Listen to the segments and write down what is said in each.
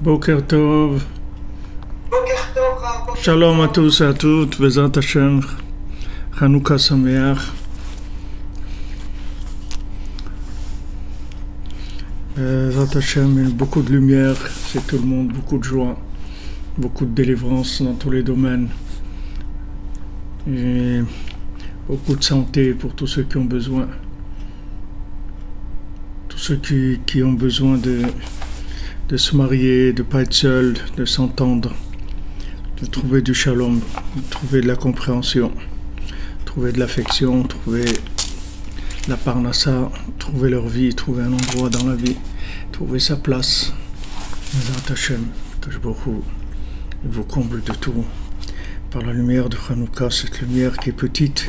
Boker Tov. Boker Tov, Rav. Shalom à tous et à toutes. Bezrat Hashem. Chanukah Sameach. Bezrat Hashem, beaucoup de lumière chez tout le monde, beaucoup de joie, beaucoup de délivrance dans tous les domaines. Et beaucoup de santé pour tous ceux qui ont besoin. Tous ceux qui ont besoin de se marier, de ne pas être seuls, de s'entendre, de trouver du shalom, de trouver de la compréhension, trouver de l'affection, trouver la parnassa, trouver leur vie, trouver un endroit dans la vie, trouver sa place. Bezrat Hashem, que je vous comble de tout par la lumière de Chanukah, cette lumière qui est petite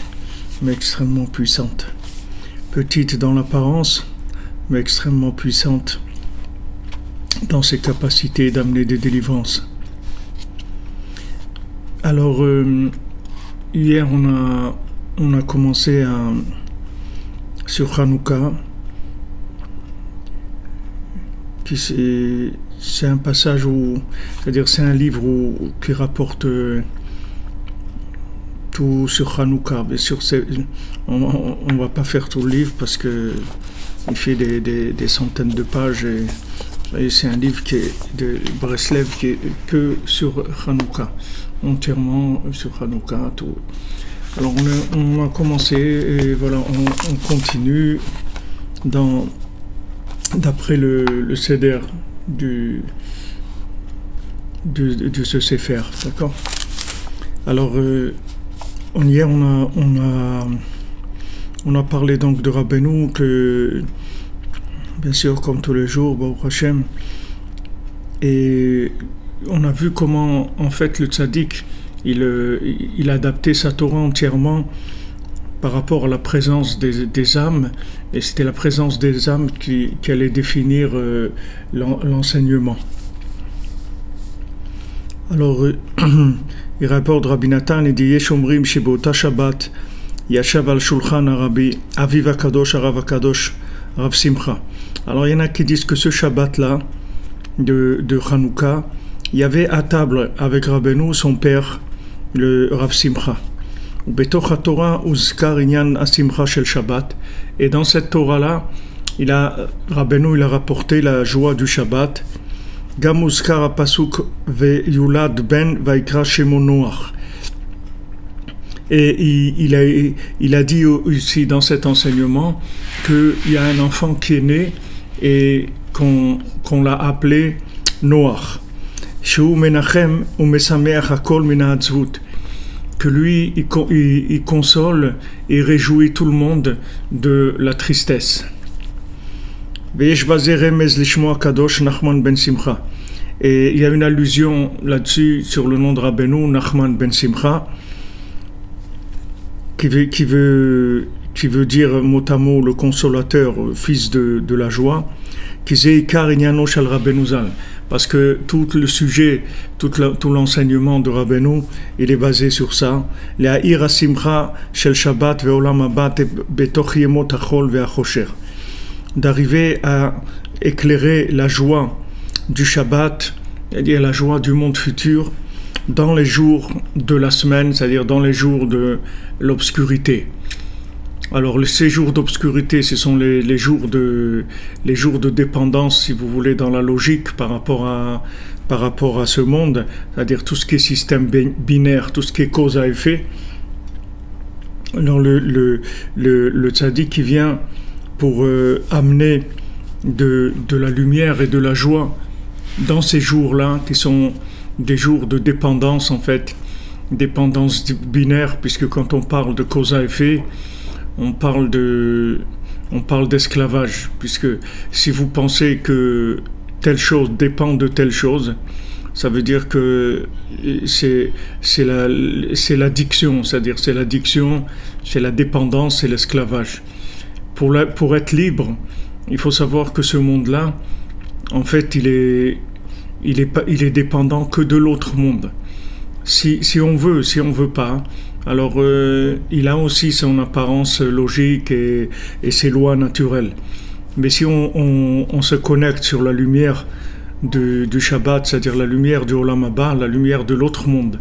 mais extrêmement puissante. Petite dans l'apparence, mais extrêmement puissante dans ses capacités d'amener des délivrances. Alors, hier, on a commencé sur Chanukah, c'est un passage c'est-à-dire c'est un livre qui rapporte tout sur Chanukah. Bien sûr, on va pas faire tout le livre parce que il fait des centaines de pages et c'est un livre qui est de Breslev qui est que sur Chanukah, entièrement sur Chanukah, tout. Alors on a commencé et voilà, on continue d'après le Seder de ce Sefer, d'accord? Alors hier on a parlé donc de Rabbeinu, que bien sûr comme tous les jours, Baruch Hashem, et on a vu comment en fait le tzaddik il a adapté sa Torah entièrement par rapport à la présence des âmes, et c'était la présence des âmes qui allait définir l'enseignement. Alors il rapporte Rabbi Nathan, il dit Yesh omrim shebota Shabbat yashav al shulchan Rabbi Aviv Akadosh Arav Akadosh Rav Simcha. Alors il y en a qui disent que ce Shabbat là de Chanukah, il y avait à table avec Rabbeinu son père, le Rav Simcha. Betoch HaTorah uzkar inyan asimcha shel Shabbat, et dans cette Torah là Rabbeinu il a rapporté la joie du Shabbat. Gam uzkar apasuk ve yulad ben vaikra shemo Noach. Et il a dit ici dans cet enseignement qu'il y a un enfant qui est né et qu'on l'a appelé Noach. Shu menachem u mesameach hakol min ha'atzvut. Que lui, il console et réjouit tout le monde de la tristesse. Ve'yesh bazeh remez lishmo Kadosh Nachman ben Simcha. Et il y a une allusion là-dessus sur le nom de Rabbeinu, Nachman ben Simcha, qui veut dire mot à mot le consolateur, fils de la joie, parce que tout le sujet, tout l'enseignement de Rabbeinu, il est basé sur ça. D'arriver à éclairer la joie du Shabbat, c'est-à-dire la joie du monde futur, dans les jours de la semaine, c'est-à-dire dans les jours de l'obscurité. Alors ces jours d'obscurité, ce sont les jours de dépendance, si vous voulez, dans la logique par rapport à ce monde, c'est-à-dire tout ce qui est système binaire, tout ce qui est cause à effet. Alors le tzaddik qui vient pour amener de la lumière et de la joie dans ces jours-là, qui sont des jours de dépendance, en fait, dépendance binaire, puisque quand on parle de cause à effet, on parle d'esclavage, puisque si vous pensez que telle chose dépend de telle chose, ça veut dire que c'est l'addiction, c'est-à-dire c'est l'addiction, c'est la dépendance, c'est l'esclavage. Pour être libre, il faut savoir que ce monde-là, en fait, il est dépendant que de l'autre monde. Si on veut pas, alors il a aussi son apparence logique et ses lois naturelles. Mais si on se connecte sur la lumière du Shabbat, c'est-à-dire la lumière du Olam Haba, la lumière de l'autre monde,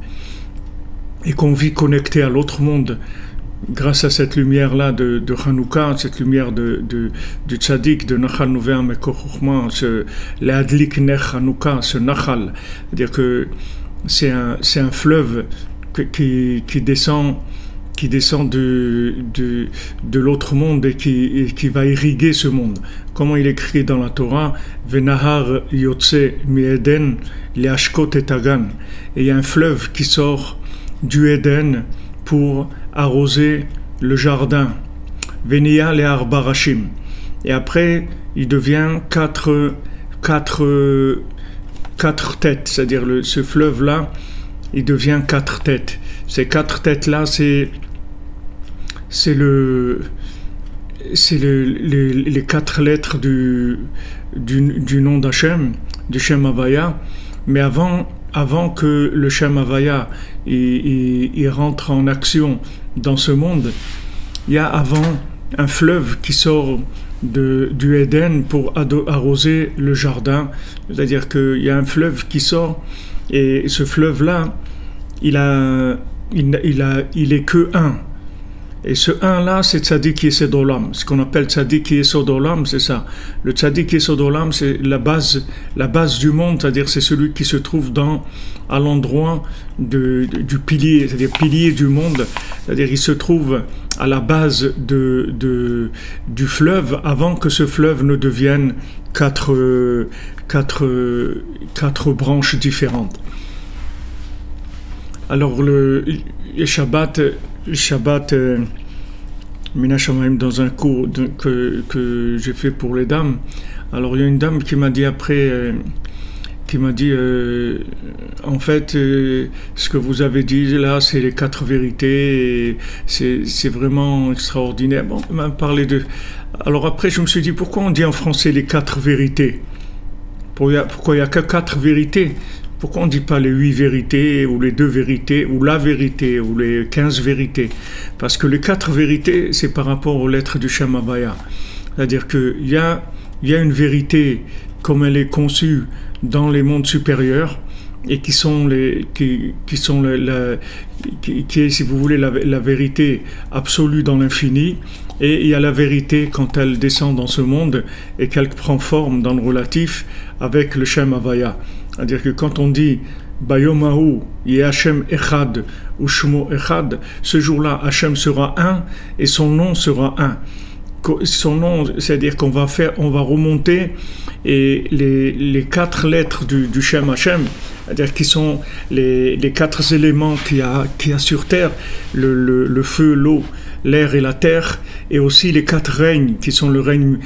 et qu'on vit connecté à l'autre monde grâce à cette lumière-là de Hanouka, cette lumière du Tzadik, de Nachal Novea Mekor Chochma, ce Leadlik Ner Hanouka, ce Nachal, c'est-à-dire que c'est un fleuve qui descend de l'autre monde et qui va irriguer ce monde. Comment il est écrit dans la Torah, Venahar Yotse Mi'eden Leashkot et Tagan. Et il y a un fleuve qui sort du Éden pour arroser le jardin. Venia le Arbarashim. Et après, il devient quatre têtes, c'est-à-dire ce fleuve-là, il devient 4 têtes. Ces 4 têtes-là, c'est les 4 lettres du nom d'Hachem, du Shem Havaya. Mais avant que le Shem Havaya il rentre en action dans ce monde, il y a avant un fleuve qui sort du Éden pour arroser le jardin. C'est-à-dire qu'il y a un fleuve qui sort, et ce fleuve-là, il est que un. Et ce un-là, c'est Tzadik Yesod Olam. Ce qu'on appelle Tzadik Yesod Olam, c'est ça. Le Tzadik Yesod Olam, c'est la base du monde, c'est-à-dire c'est celui qui se trouve à l'endroit du pilier, c'est-à-dire pilier du monde. C'est-à-dire il se trouve à la base du fleuve avant que ce fleuve ne devienne quatre branches différentes. Alors le Shabbat, Mina Shamaim, dans un cours que j'ai fait pour les dames, alors il y a une dame qui m'a dit après, en fait, ce que vous avez dit là, c'est les 4 vérités, et c'est vraiment extraordinaire. Bon, on m'a parlé de... Alors après, je me suis dit, pourquoi on dit en français les 4 vérités? Pourquoi il n'y a que 4 vérités? Pourquoi on ne dit pas les 8 vérités, ou les 2 vérités, ou la vérité, ou les 15 vérités? Parce que les 4 vérités, c'est par rapport aux lettres du Shem Havaya. C'est-à-dire qu'il y a une vérité comme elle est conçue dans les mondes supérieurs, et qui est, si vous voulez, la vérité absolue dans l'infini, et il y a la vérité quand elle descend dans ce monde et qu'elle prend forme dans le relatif avec le Shem Havaya. C'est-à-dire que quand on dit Bayomahu Yeh Hashem Echad ou Shmo Echad, ce jour-là, Hashem sera un et son nom sera un. Son nom, c'est-à-dire qu'on va remonter et les 4 lettres du Shem Hashem, c'est-à-dire qui sont les 4 éléments qu'il y a sur terre, le feu, l'eau, l'air et la terre, et aussi les 4 règnes qui sont le règne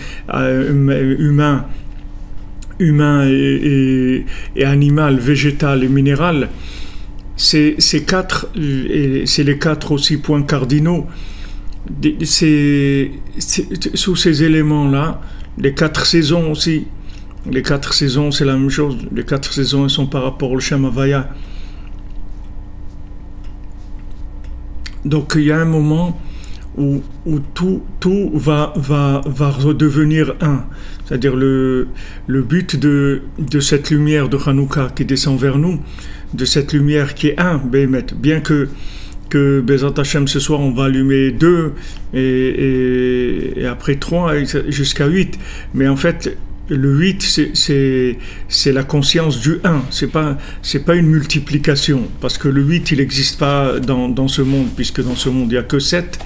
humain et animal, végétal et minéral. C'est les 4 aussi points cardinaux. Sous ces éléments-là, les 4 saisons aussi. Les 4 saisons, c'est la même chose. Les 4 saisons, elles sont par rapport au Shem Havaya. Donc il y a un moment où tout va redevenir un. C'est-à-dire le but de cette lumière de Hanouka qui descend vers nous, de cette lumière qui est un, Béhémet, bien que Bezat Hashem ce soir on va allumer 2 et après 3 jusqu'à 8, mais en fait le 8 c'est la conscience du 1, c'est pas une multiplication, parce que le 8 il n'existe pas dans ce monde, puisque dans ce monde il n'y a que 7.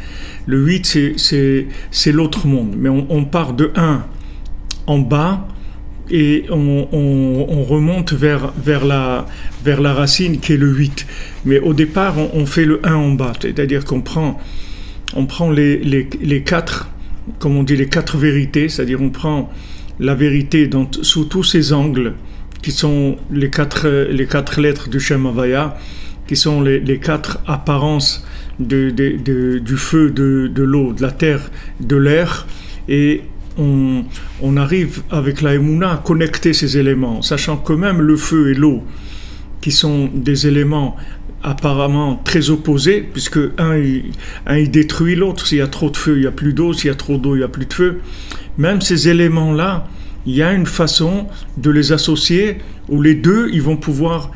Le 8 c'est l'autre monde, mais on part de 1 en bas et on remonte vers la racine qui est le 8. Mais au départ, on fait le 1 en bas, c'est-à-dire qu'on prend les 4, comme on dit, les 4 vérités, c'est-à-dire on prend la vérité sous tous ses angles, qui sont les 4 lettres du Shem Havaya, qui sont les 4 apparences du feu, de l'eau, de la terre, de l'air, et on arrive avec la Emouna à connecter ces éléments, sachant que même le feu et l'eau, qui sont des éléments apparemment très opposés, puisque un il détruit l'autre. S'il y a trop de feu, il n'y a plus d'eau. S'il y a trop d'eau, il n'y a plus de feu. Même ces éléments-là, il y a une façon de les associer où les deux ils vont pouvoir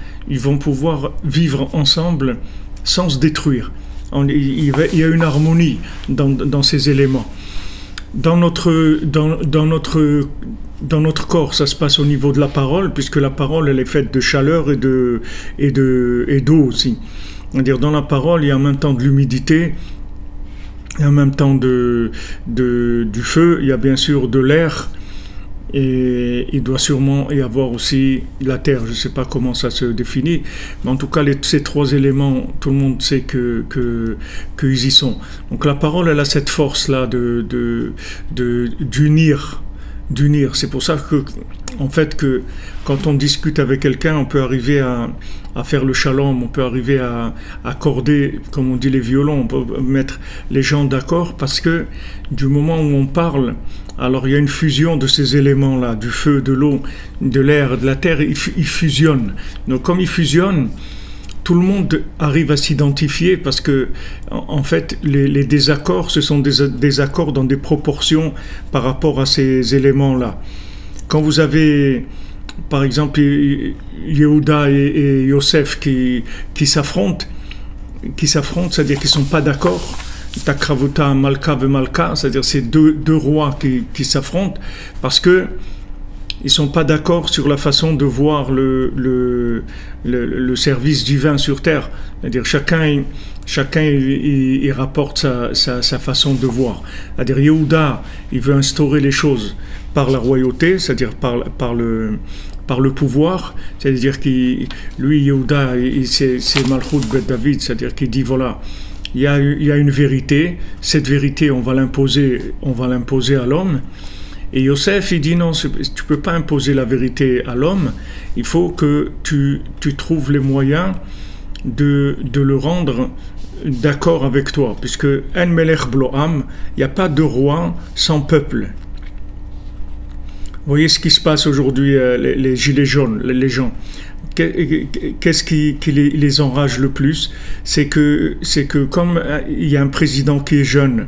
vivre ensemble sans se détruire. Il y a une harmonie dans ces éléments. Dans notre corps, ça se passe au niveau de la parole, puisque la parole elle est faite de chaleur et d'eau aussi. C'est-à-dire dans la parole, il y a en même temps de l'humidité, et en même temps du feu, il y a bien sûr de l'air, et il doit sûrement y avoir aussi la terre. Je ne sais pas comment ça se définit, mais en tout cas, ces trois éléments, tout le monde sait qu'ils y sont. Donc la parole, elle a cette force-là d'unir. C'est pour ça que, en fait, que quand on discute avec quelqu'un, on peut arriver à faire le shalom, on peut arriver à accorder, comme on dit, les violons, on peut mettre les gens d'accord, parce que du moment où on parle, alors il y a une fusion de ces éléments-là, du feu, de l'eau, de l'air, de la terre, ils fusionnent. Donc comme ils fusionnent, tout le monde arrive à s'identifier parce que, en fait, les désaccords, ce sont des désaccords dans des proportions par rapport à ces éléments-là. Quand vous avez, par exemple, Yehuda et Yosef qui s'affrontent, c'est-à-dire qu'ils ne sont pas d'accord, Takravuta, Malka et Malka, c'est-à-dire ces deux rois qui s'affrontent parce que ils ne sont pas d'accord sur la façon de voir le service divin sur terre. C'est-à-dire chacun il rapporte sa façon de voir. C'est-à-dire Yehuda, il veut instaurer les choses par la royauté, c'est-à-dire par le pouvoir. C'est-à-dire lui, Yehuda, c'est Malchut Bet David, c'est-à-dire qu'il dit voilà, il y a une vérité, cette vérité on va l'imposer à l'homme. Et Yosef, il dit non, tu ne peux pas imposer la vérité à l'homme, il faut que tu trouves les moyens de le rendre d'accord avec toi, puisque En Melech Bloam, il n'y a pas de roi sans peuple. Vous voyez ce qui se passe aujourd'hui, les gilets jaunes, les gens. Qu'est-ce qui les enrage le plus? C'est que comme il y a un président qui est jeune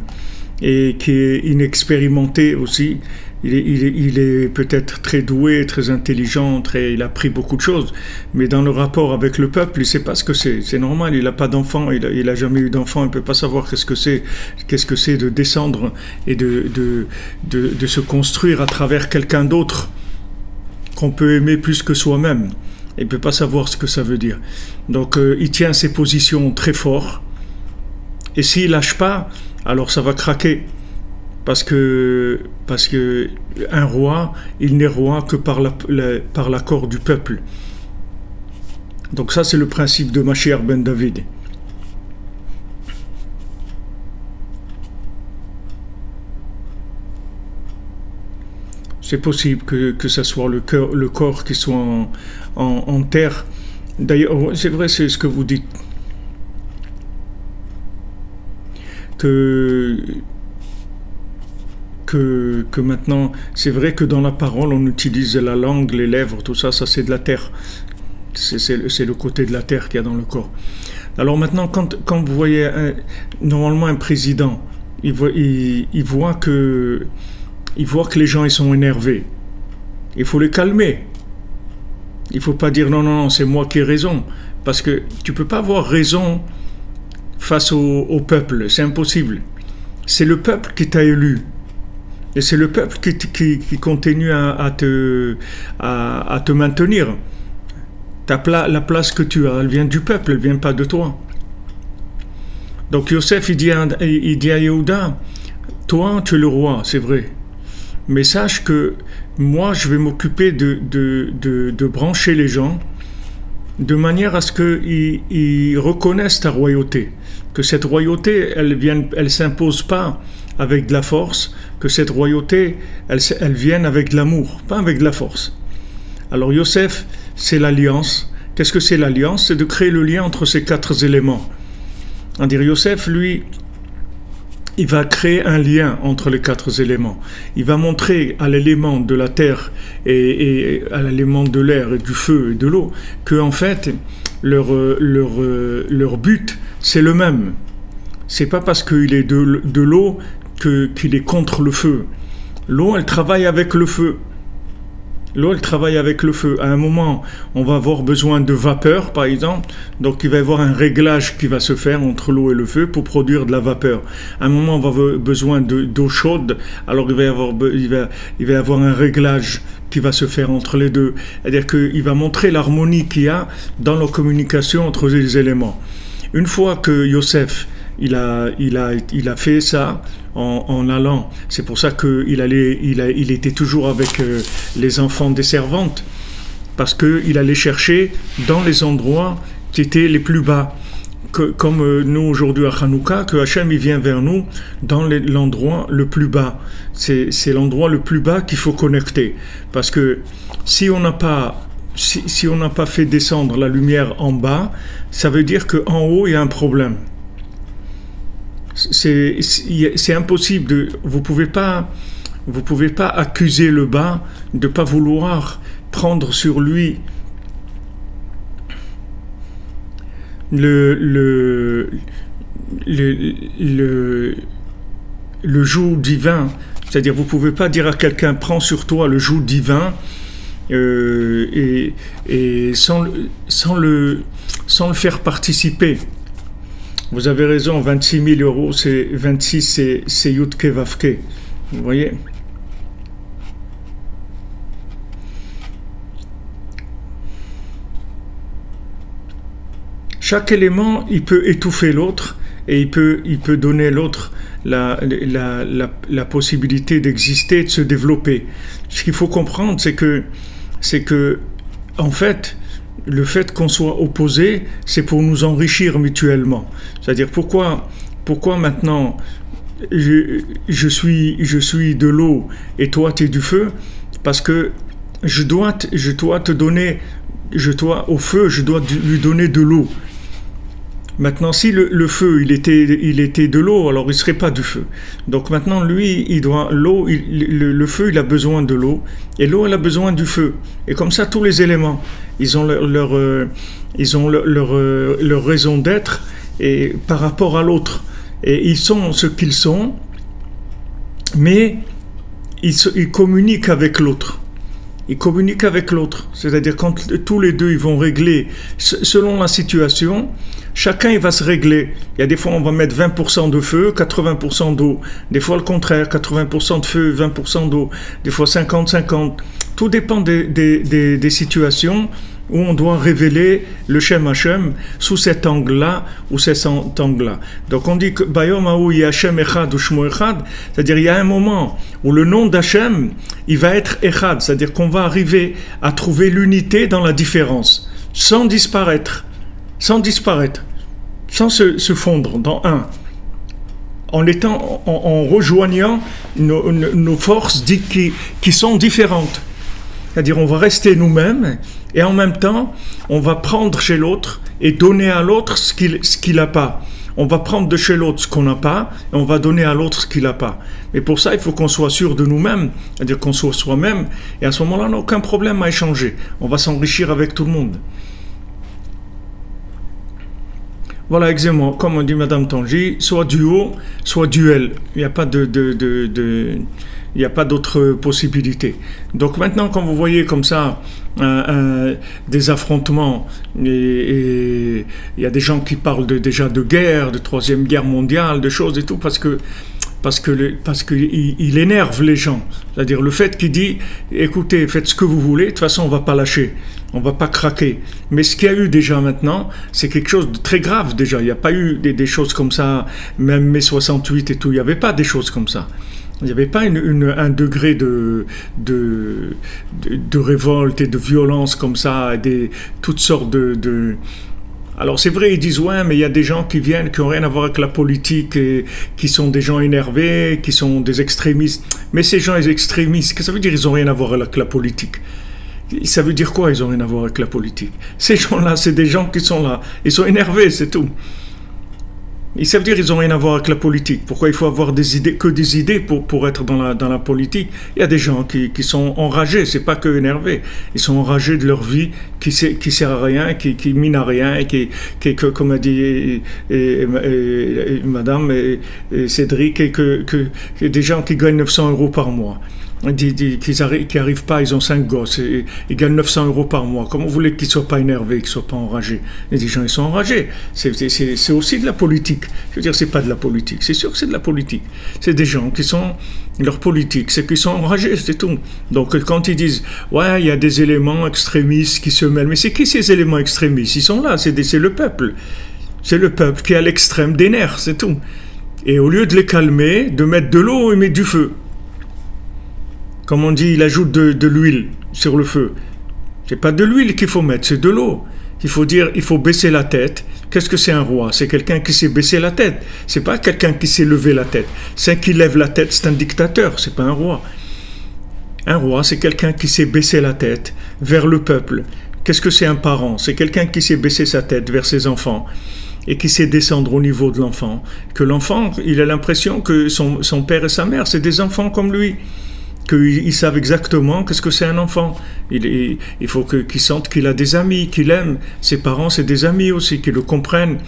et qui est inexpérimenté aussi, il est peut-être très doué, très intelligent, il a appris beaucoup de choses, mais dans le rapport avec le peuple, il ne sait pas ce que c'est. C'est normal, il n'a pas d'enfant, il n'a jamais eu d'enfant, il ne peut pas savoir qu'est-ce que c'est de descendre et de se construire à travers quelqu'un d'autre qu'on peut aimer plus que soi-même. Il ne peut pas savoir ce que ça veut dire. Donc il tient ses positions très fort, et s'il ne lâche pas, alors ça va craquer. Parce que un roi, il n'est roi que par l'accord du peuple. Donc ça, c'est le principe de Mashiach ben David. C'est possible que ça soit le corps qui soit en terre. D'ailleurs, c'est vrai, c'est ce que vous dites. Que maintenant, c'est vrai que dans la parole, on utilise la langue, les lèvres, tout ça, c'est de la terre. C'est le côté de la terre qu'il y a dans le corps. Alors maintenant, quand vous voyez normalement un président, il voit que les gens ils sont énervés. Il faut les calmer. Il ne faut pas dire non, c'est moi qui ai raison. Parce que tu ne peux pas avoir raison face au peuple, c'est impossible. C'est le peuple qui t'a élu. Et c'est le peuple qui continue à te maintenir. La place que tu as, elle vient du peuple, elle ne vient pas de toi. Donc Yosef, il dit à Yehuda, toi, tu es le roi, c'est vrai. Mais sache que moi, je vais m'occuper de brancher les gens de manière à ce qu'ils reconnaissent ta royauté. Que cette royauté, elle s'impose pas avec de la force, que cette royauté, elle vienne avec de l'amour, pas avec de la force. Alors Yosef, c'est l'alliance. Qu'est-ce que c'est l'alliance? C'est de créer le lien entre ces quatre éléments. C'est-à-dire Yosef, lui, il va créer un lien entre les quatre éléments. Il va montrer à l'élément de la terre et à l'élément de l'air et du feu et de l'eau que en fait, leur but, c'est le même. C'est pas parce qu'il est de l'eau qu'il est contre le feu. L'eau, elle travaille avec le feu. L'eau, elle travaille avec le feu. À un moment, on va avoir besoin de vapeur, par exemple. Donc, il va y avoir un réglage qui va se faire entre l'eau et le feu pour produire de la vapeur. À un moment, on va avoir besoin d'eau chaude. Alors, il va y avoir un réglage qui va se faire entre les deux. C'est-à-dire qu'il va montrer l'harmonie qu'il y a dans la communication entre les éléments. Une fois que Yosef, il a fait ça en allant. C'est pour ça qu'il était toujours avec les enfants des servantes, parce qu'il allait chercher dans les endroits qui étaient les plus bas. Comme nous aujourd'hui à Hanouka, que Hachem il vient vers nous dans l'endroit le plus bas. C'est l'endroit le plus bas qu'il faut connecter. Parce que si on n'a pas fait descendre la lumière en bas, ça veut dire qu'en haut il y a un problème. C'est impossible vous pouvez pas accuser le bas de pas vouloir prendre sur lui le joug divin. C'est-à-dire vous pouvez pas dire à quelqu'un prends sur toi le joug divin et sans le faire participer. Vous avez raison, 26 000 euros, c'est 26, c'est Yudke Vavke. Vous voyez? Chaque élément, il peut étouffer l'autre et il peut donner l'autre la possibilité d'exister, de se développer. Ce qu'il faut comprendre, c'est que, en fait, le fait qu'on soit opposés, c'est pour nous enrichir mutuellement. C'est-à-dire pourquoi maintenant je suis de l'eau et toi tu es du feu? Parce que je dois au feu, je dois lui donner de l'eau. Maintenant, si le feu il était de l'eau, alors il serait pas du feu. Donc maintenant, lui, il doit l'eau, le feu, il a besoin de l'eau, et l'eau, elle a besoin du feu. Et comme ça, tous les éléments, ils ont leur raison d'être et par rapport à l'autre. Et ils sont ce qu'ils sont, mais ils communiquent avec l'autre. Ils communiquent avec l'autre. C'est-à-dire quand tous les deux ils vont régler selon la situation, chacun il va se régler. Il y a des fois on va mettre 20% de feu, 80% d'eau. Des fois le contraire, 80% de feu, 20% d'eau. Des fois 50-50. Tout dépend des situations où on doit révéler le Shem Hashem sous cet angle-là ou cet angle-là. Donc on dit que Bayom Haou Hashem Echad ou Shmo Echad, c'est-à-dire il y a un moment où le nom d'Hashem, il va être Echad, c'est-à-dire qu'on va arriver à trouver l'unité dans la différence, sans disparaître, sans se fondre dans un, en rejoignant nos forces qui sont différentes. C'est-à-dire on va rester nous-mêmes et en même temps on va prendre chez l'autre et donner à l'autre ce qu'il n'a pas. On va prendre de chez l'autre ce qu'on n'a pas et on va donner à l'autre ce qu'il n'a pas. Mais pour ça il faut qu'on soit sûr de nous-mêmes, c'est-à-dire qu'on soit soi-même, et à ce moment-là on n'a aucun problème à échanger. On va s'enrichir avec tout le monde. Voilà, exactement, comme on dit Madame Tangi, soit duo, soit duel. Il n'y a pas il n'y a pas d'autre possibilité. Donc maintenant, quand vous voyez comme ça des affrontements, et il y a des gens qui parlent déjà de guerre, de troisième guerre mondiale, de choses et tout, parce qu'il énerve les gens. C'est-à-dire le fait qu'il dit, écoutez, faites ce que vous voulez, de toute façon on ne va pas lâcher, on ne va pas craquer. Mais ce qu'il y a eu déjà maintenant, c'est quelque chose de très grave déjà. Il n'y a pas eu des choses comme ça, même mai 68 et tout, il n'y avait pas des choses comme ça. Il n'y avait pas un degré de révolte et de violence comme ça, toutes sortes de... Alors c'est vrai, ils disent ouais, mais il y a des gens qui viennent, qui n'ont rien à voir avec la politique, et qui sont des gens énervés, qui sont des extrémistes. Mais ces gens extrémistes, qu'est-ce que ça veut dire ils n'ont rien à voir avec la politique? Ça veut dire quoi ils n'ont rien à voir avec la politique? Ces gens-là, c'est des gens qui sont là, ils sont énervés, c'est tout. Et ça veut dire qu'ils n'ont rien à voir avec la politique. Pourquoi il faut avoir des idées, que des idées pour être dans la politique? Il y a des gens qui sont enragés, c'est pas que énervés. Ils sont enragés de leur vie qui sert à rien, qui mine à rien, et comme a dit Madame et Cédric, et que des gens qui gagnent 900 € par mois. qui arrivent pas, ils ont 5 gosses, et ils gagnent 900 € par mois. Comment vous voulez qu'ils soient pas énervés, qu'ils soient pas enragés? Et des gens, ils sont enragés. C'est aussi de la politique. Je veux dire, c'est pas de la politique. C'est sûr que c'est de la politique. C'est des gens qui sont, leur politique, c'est qu'ils sont enragés, c'est tout. Donc, quand ils disent, ouais, il y a des éléments extrémistes qui se mêlent, mais c'est qui ces éléments extrémistes? Ils sont là, c'est le peuple. C'est le peuple qui est à l'extrême des nerfs, c'est tout. Et au lieu de les calmer, de mettre de l'eau, ils mettent du feu. Comme on dit, il ajoute de l'huile sur le feu. C'est pas de l'huile qu'il faut mettre, c'est de l'eau. Il faut dire, il faut baisser la tête. Qu'est-ce que c'est un roi? C'est quelqu'un qui sait baisser la tête. C'est pas quelqu'un qui sait lever la tête. C'est qui lève la tête, c'est un dictateur, c'est pas un roi. Un roi, c'est quelqu'un qui sait baisser la tête vers le peuple. Qu'est-ce que c'est un parent? C'est quelqu'un qui sait baisser sa tête vers ses enfants et qui sait descendre au niveau de l'enfant. Que l'enfant, il a l'impression que son père et sa mère, c'est des enfants comme lui. Qu'ils savent exactement qu'est-ce que c'est un enfant. Il faut qu'il sente qu'il a des amis, qu'il aime. Ses parents, c'est des amis aussi, qui le comprennent,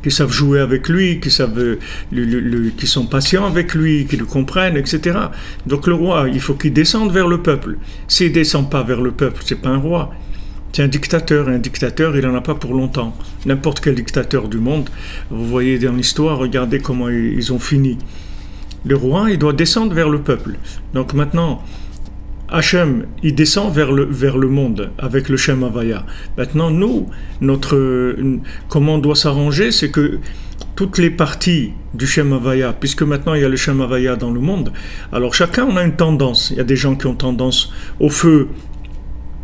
qui savent jouer avec lui, qui sont patients avec lui, qui le comprennent, etc. Donc le roi, il faut qu'il descende vers le peuple. S'il ne descend pas vers le peuple, c'est pas un roi. C'est un dictateur. Et un dictateur, il n'en a pas pour longtemps. N'importe quel dictateur du monde, vous voyez dans l'histoire, regardez comment ils ont fini. Le roi, il doit descendre vers le peuple. Donc maintenant, Hachem, il descend vers le monde avec le Shem Havaya. Maintenant, nous, comment on doit s'arranger, c'est que toutes les parties du Shem Havaya, puisque maintenant il y a le Shem Havaya dans le monde, alors chacun, on a une tendance. Il y a des gens qui ont tendance au feu,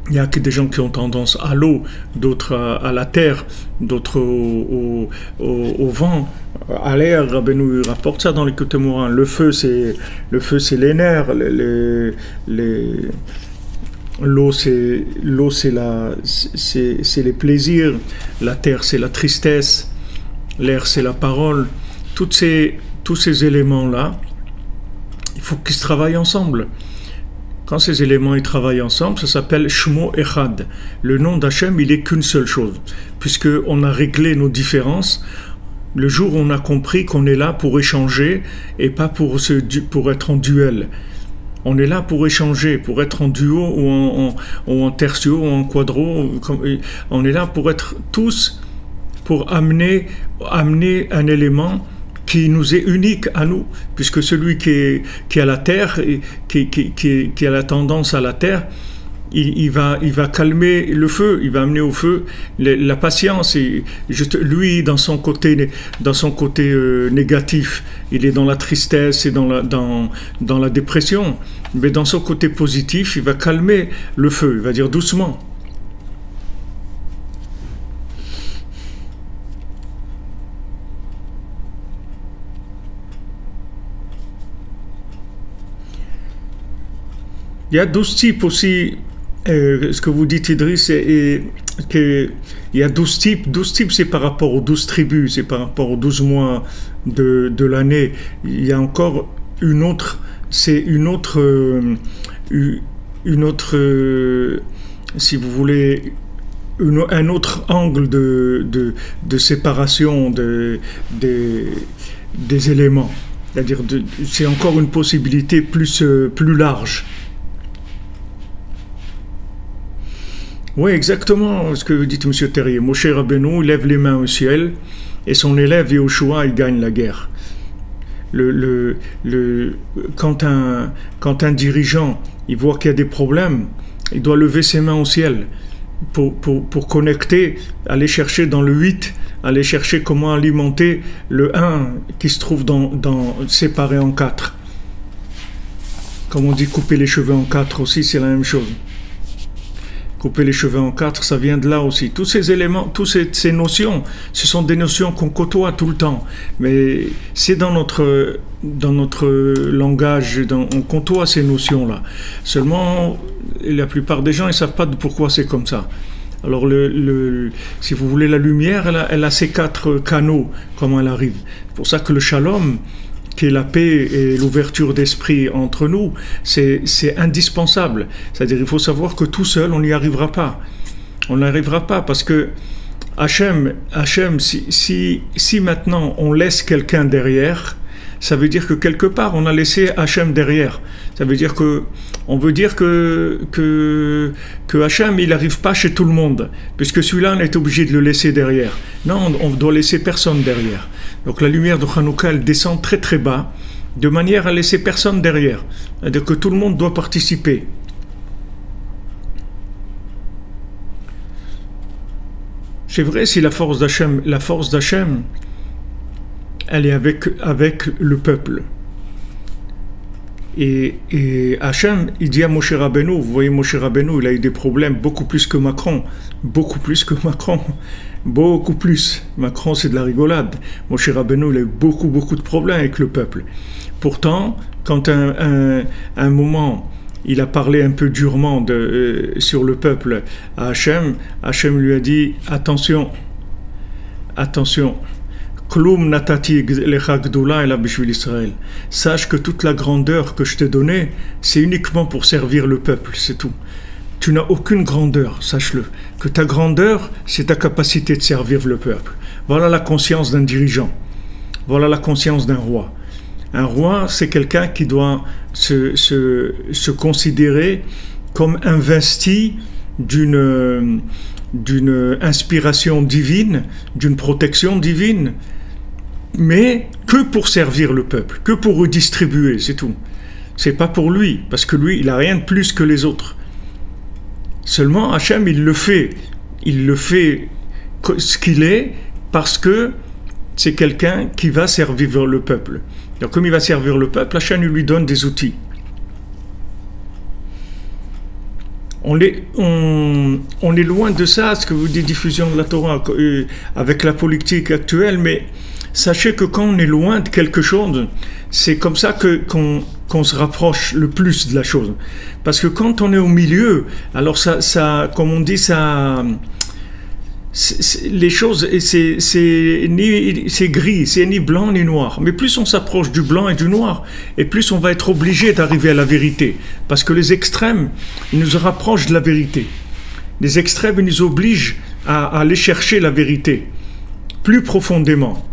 il y a des gens qui ont tendance à l'eau, d'autres à la terre, d'autres au vent, à l'air. Rabbeinu rapporte ça dans les Kotémorin. Le feu, c'est les nerfs, l'eau, c'est les plaisirs, la terre, c'est la tristesse, l'air, c'est la parole. Tous ces éléments-là, il faut qu'ils se travaillent ensemble. Quand ces éléments ils travaillent ensemble, ça s'appelle Shmo Echad. Le nom d'Hachem, il est qu'une seule chose. Puisqu'on a réglé nos différences, le jour où on a compris qu'on est là pour échanger et pas pour être en duel. On est là pour échanger, pour être en duo ou en tertio ou en quadro. On est là pour être tous, pour amener un élément qui nous est unique à nous, puisque celui qui a la terre, qui a la tendance à la terre, il va calmer le feu, il va amener au feu la patience. Et lui, dans son côté négatif, il est dans la tristesse et dans la dépression, mais dans son côté positif, il va calmer le feu, il va dire doucement. Il y a 12 types aussi, ce que vous dites Idriss, il y a 12 types. 12 types, c'est par rapport aux 12 tribus, c'est par rapport aux 12 mois de l'année. Il y a encore une autre, si vous voulez, un autre angle de séparation des éléments. C'est-à-dire, c'est encore une possibilité plus large. Oui, exactement ce que vous dites, M. Terrier. Moshe Rabbeinu, il lève les mains au ciel et son élève Yehoshua, il gagne la guerre. Quand un dirigeant, il voit qu'il y a des problèmes, il doit lever ses mains au ciel pour connecter, aller chercher dans le 8, aller chercher comment alimenter le 1 qui se trouve séparé en 4. Comme on dit, couper les cheveux en 4 aussi, c'est la même chose. Couper les cheveux en 4, ça vient de là aussi. Tous ces éléments, toutes ces notions, ce sont des notions qu'on côtoie tout le temps. Mais c'est dans notre langage, on côtoie ces notions-là. Seulement, la plupart des gens, ils ne savent pas pourquoi c'est comme ça. Alors, si vous voulez, la lumière, elle a ces 4 canaux, comment elle arrive. C'est pour ça que le shalom, qui est la paix et l'ouverture d'esprit entre nous, c'est indispensable. C'est-à-dire, il faut savoir que tout seul, on n'y arrivera pas. On n'y arrivera pas parce que Hachem, si maintenant on laisse quelqu'un derrière, ça veut dire que quelque part on a laissé Hachem derrière. Ça veut dire que on veut dire que Hachem il n'arrive pas chez tout le monde, puisque celui-là on est obligé de le laisser derrière. Non, on doit laisser personne derrière. Donc la lumière de Hanouka elle descend très très bas, de manière à laisser personne derrière. C'est-à-dire que tout le monde doit participer. C'est vrai si la force d'Hachem, elle est avec le peuple. Et Hachem, il dit à Moshe Rabbeinu, vous voyez Moshe Rabbeinu, il a eu des problèmes beaucoup plus que Macron. Beaucoup plus. Macron, c'est de la rigolade. Moshe Rabbeinu, il a eu beaucoup de problèmes avec le peuple. Pourtant, quand à un moment, il a parlé un peu durement sur le peuple à Hachem, Hachem lui a dit, attention, Kloum natati lecha gdoula ela bishvil Israël. Sache que toute la grandeur que je t'ai donnée, c'est uniquement pour servir le peuple, c'est tout. Tu n'as aucune grandeur, sache-le. Que ta grandeur, c'est ta capacité de servir le peuple. Voilà la conscience d'un dirigeant. Voilà la conscience d'un roi. Un roi, c'est quelqu'un qui doit se considérer comme investi d'une inspiration divine, d'une protection divine, mais que pour servir le peuple, que pour redistribuer, c'est tout. C'est pas pour lui, parce que lui, il n'a rien de plus que les autres. Seulement, Hachem, il le fait ce qu'il est, parce que c'est quelqu'un qui va servir le peuple. Donc, comme il va servir le peuple, Hachem lui donne des outils. On est loin de ça, ce que vous dites, diffusion de la Torah, avec la politique actuelle, mais sachez que quand on est loin de quelque chose, c'est comme ça qu'on se rapproche le plus de la chose. Parce que quand on est au milieu, alors ça comme on dit, les choses, c'est gris, c'est ni blanc ni noir. Mais plus on s'approche du blanc et du noir, et plus on va être obligé d'arriver à la vérité. Parce que les extrêmes, ils nous rapprochent de la vérité. Les extrêmes, ils nous obligent à aller chercher la vérité, plus profondément.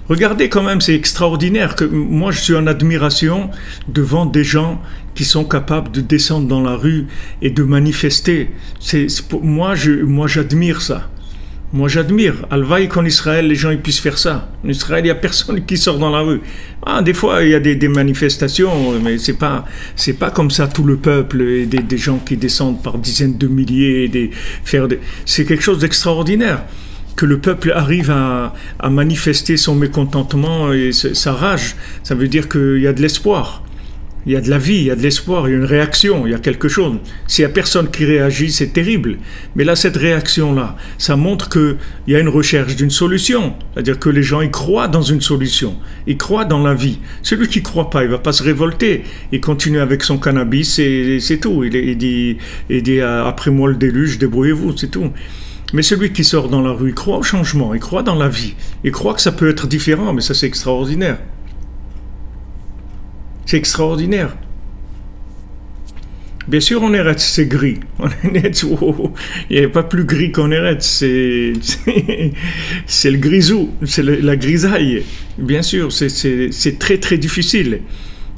Regardez quand même, c'est extraordinaire que moi je suis en admiration devant des gens qui sont capables de descendre dans la rue et de manifester. Moi j'admire ça. Moi j'admire. Alvaï qu'en Israël les gens ils puissent faire ça. En Israël il n'y a personne qui sort dans la rue. Des fois il y a des manifestations, mais c'est pas comme ça tout le peuple et des gens qui descendent par dizaines de milliers. C'est quelque chose d'extraordinaire. Que le peuple arrive à manifester son mécontentement et sa rage, ça veut dire qu'il y a de l'espoir. Il y a de la vie, il y a de l'espoir, il y a une réaction, il y a quelque chose. S'il n'y a personne qui réagit, c'est terrible. Mais là, cette réaction-là, ça montre qu'il y a une recherche d'une solution. C'est-à-dire que les gens, ils croient dans une solution. Ils croient dans la vie. Celui qui ne croit pas, il ne va pas se révolter. Il continue avec son cannabis et c'est tout. Il dit après moi le déluge, débrouillez-vous, c'est tout. Mais celui qui sort dans la rue, il croit au changement, il croit dans la vie. Il croit que ça peut être différent, mais ça c'est extraordinaire. C'est extraordinaire. Bien sûr, en Eretz, c'est gris. En Eretz, il n'y a pas plus gris qu'en Eretz. C'est le grisou, c'est la grisaille. Bien sûr, c'est très très difficile.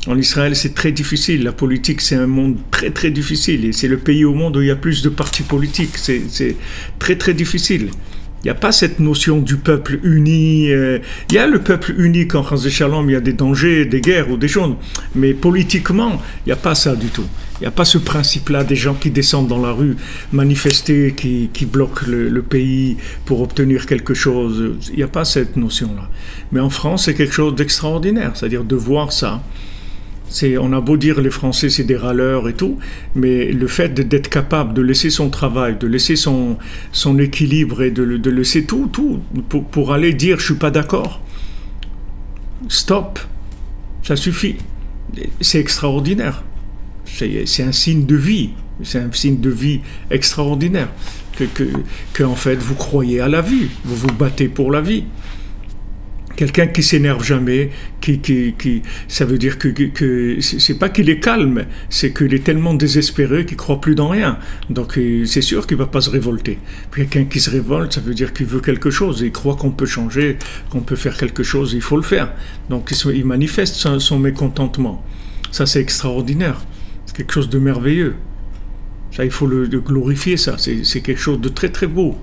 En Israël, c'est très difficile. La politique, c'est un monde très très difficile. Et c'est le pays au monde où il y a plus de partis politiques. C'est très très difficile. Il n'y a pas cette notion du peuple uni. Il y a le peuple uni quand, Chas Shalom, il y a des dangers, des guerres ou des choses. Mais politiquement, il n'y a pas ça du tout. Il n'y a pas ce principe-là des gens qui descendent dans la rue, manifester, qui bloquent le pays pour obtenir quelque chose. Il n'y a pas cette notion-là. Mais en France, c'est quelque chose d'extraordinaire. C'est-à-dire de voir ça. On a beau dire les Français c'est des râleurs et tout, mais le fait d'être capable de laisser son travail, de laisser son équilibre et de laisser tout pour aller dire je suis pas d'accord, stop, ça suffit, c'est extraordinaire, c'est un signe de vie, c'est un signe de vie extraordinaire, que en fait vous croyez à la vie, vous vous battez pour la vie. Quelqu'un qui s'énerve jamais, ça veut dire que c'est pas qu'il est calme, c'est qu'il est tellement désespéré qu'il croit plus dans rien. Donc c'est sûr qu'il va pas se révolter. Puis quelqu'un qui se révolte, ça veut dire qu'il veut quelque chose, il croit qu'on peut changer, qu'on peut faire quelque chose, il faut le faire. Donc il manifeste son mécontentement. Ça c'est extraordinaire, c'est quelque chose de merveilleux. Ça il faut le glorifier, ça, c'est quelque chose de très très beau.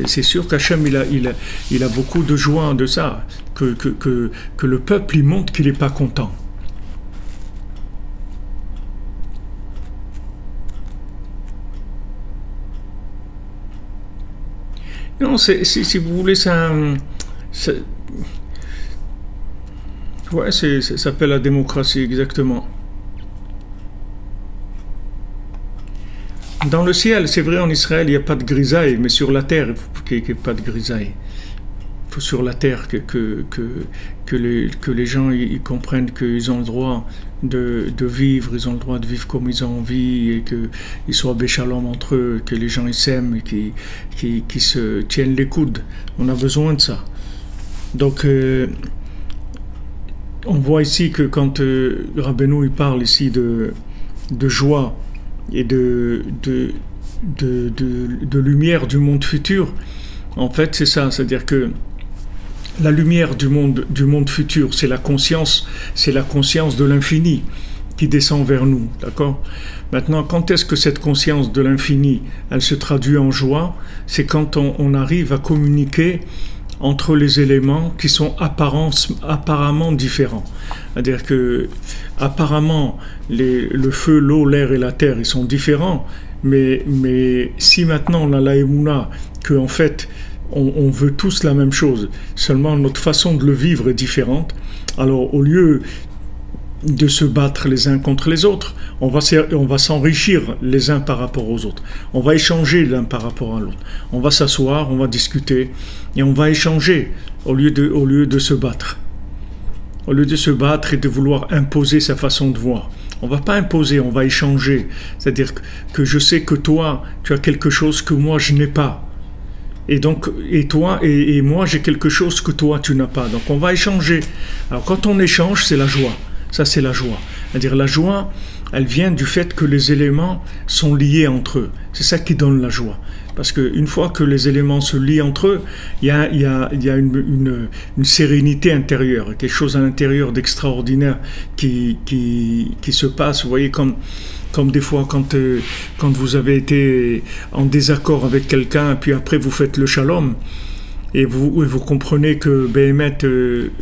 C'est sûr qu'Hachem, il a beaucoup de joie de ça, que le peuple, il montre qu'il n'est pas content. Non, si vous voulez, ouais, ça s'appelle la démocratie, exactement. Dans le ciel, c'est vrai, en Israël, il n'y a pas de grisaille, mais sur la terre, il faut qu'il n'y ait pas de grisaille. Il faut sur la terre que les gens ils comprennent qu'ils ont le droit de vivre, ils ont le droit de vivre comme ils ont envie, et qu'ils soient béchalom entre eux, que les gens ils s'aiment, et qu'ils se tiennent les coudes. On a besoin de ça. Donc, on voit ici que quand Rabbeinu il parle ici de joie, et de lumière du monde futur, en fait c'est ça, c'est-à-dire que la lumière du monde futur, c'est la conscience de l'infini qui descend vers nous, d'accord? Maintenant, quand est-ce que cette conscience de l'infini, elle se traduit en joie? C'est quand on arrive à communiquer entre les éléments qui sont apparemment différents. C'est-à-dire que apparemment le feu, l'eau, l'air et la terre, ils sont différents, mais si maintenant on a la émouna que en fait on veut tous la même chose, seulement notre façon de le vivre est différente, alors au lieu de se battre les uns contre les autres, on va s'enrichir les uns par rapport aux autres. On va échanger l'un par rapport à l'autre. On va s'asseoir, on va discuter et on va échanger au lieu de se battre. Au lieu de se battre et de vouloir imposer sa façon de voir. On ne va pas imposer, on va échanger. C'est-à-dire que je sais que toi, tu as quelque chose que moi je n'ai pas. Et donc, toi et moi, j'ai quelque chose que toi tu n'as pas. Donc on va échanger. Alors quand on échange, c'est la joie. Ça, c'est la joie. C'est-à-dire la joie, elle vient du fait que les éléments sont liés entre eux. C'est ça qui donne la joie. Parce qu'une fois que les éléments se lient entre eux, il y a une sérénité intérieure, quelque chose à l'intérieur d'extraordinaire qui se passe. Vous voyez, comme des fois quand vous avez été en désaccord avec quelqu'un, puis après vous faites le shalom, et vous comprenez que Béhémet,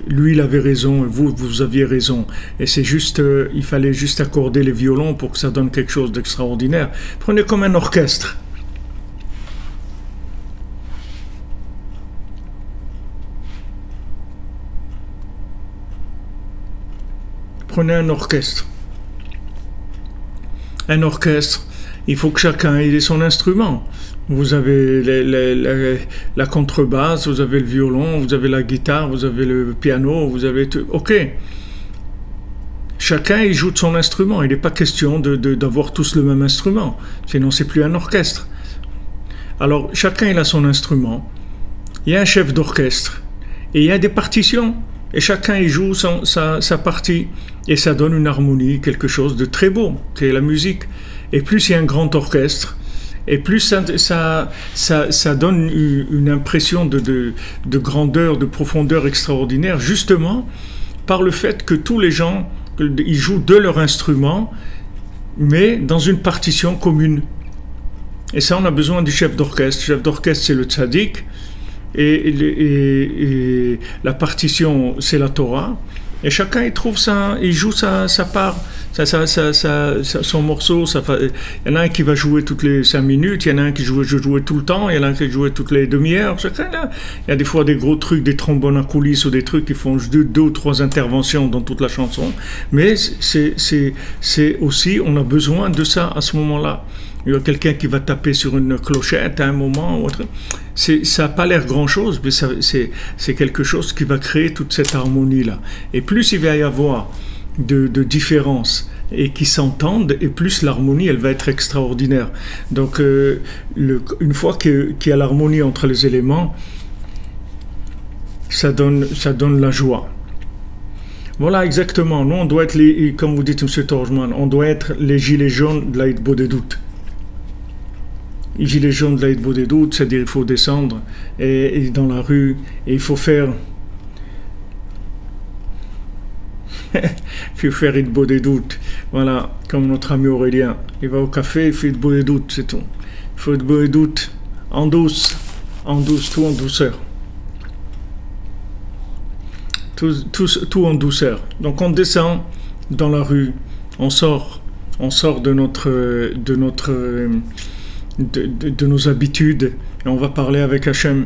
lui, il avait raison, et vous aviez raison. Et c'est juste, il fallait juste accorder les violons pour que ça donne quelque chose d'extraordinaire. Prenez comme un orchestre. Prenez un orchestre. Un orchestre, il faut que chacun ait son instrument. Vous avez la contrebasse, vous avez le violon, vous avez la guitare, vous avez le piano, vous avez tout. Ok. Chacun il joue de son instrument. Il n'est pas question d'avoir tous le même instrument. Sinon, c'est plus un orchestre. Alors, chacun il a son instrument. Il y a un chef d'orchestre. Et il y a des partitions. Et chacun il joue sa partie. Et ça donne une harmonie, quelque chose de très beau, qui est la musique. Et plus il y a un grand orchestre, et plus ça donne une impression de grandeur, de profondeur extraordinaire, justement par le fait que tous les gens, ils jouent de leur instrument, mais dans une partition commune. Et ça, on a besoin du chef d'orchestre. Le chef d'orchestre, c'est le tzaddik, et la partition, c'est la Torah. Et chacun, il joue sa part, son morceau. Il y en a un qui va jouer toutes les 5 minutes, il y en a un qui joue tout le temps, il y en a un qui joue toutes les demi-heures. Chacun, là. Il y a des fois des gros trucs, des trombones à coulisses ou des trucs qui font deux ou trois interventions dans toute la chanson. Mais c'est aussi, on a besoin de ça à ce moment-là. Il y a quelqu'un qui va taper sur une clochette à un moment ou autre. Ça n'a pas l'air grand-chose, mais c'est quelque chose qui va créer toute cette harmonie-là. Et plus il va y avoir de différences et qui s'entendent, et plus l'harmonie, elle va être extraordinaire. Donc, une fois qu'il y a l'harmonie entre les éléments, ça donne la joie. Voilà, exactement. Nous, on doit être, comme vous dites, M. Torjman, on doit être les gilets jaunes de l'Aïd Bodedout. Les gilets jaunes de l'Aïd Bodedout, c'est-à-dire il faut descendre et dans la rue, et il faut faire... il faut faire Aïd Bodedout. Voilà, comme notre ami Aurélien. Il va au café, il fait Aïd Bodedout, c'est tout. Il faut Aïd Bodedout en douce, tout en douceur. Tout en douceur. Donc on descend dans la rue, on sort de nos habitudes et on va parler avec Hachem.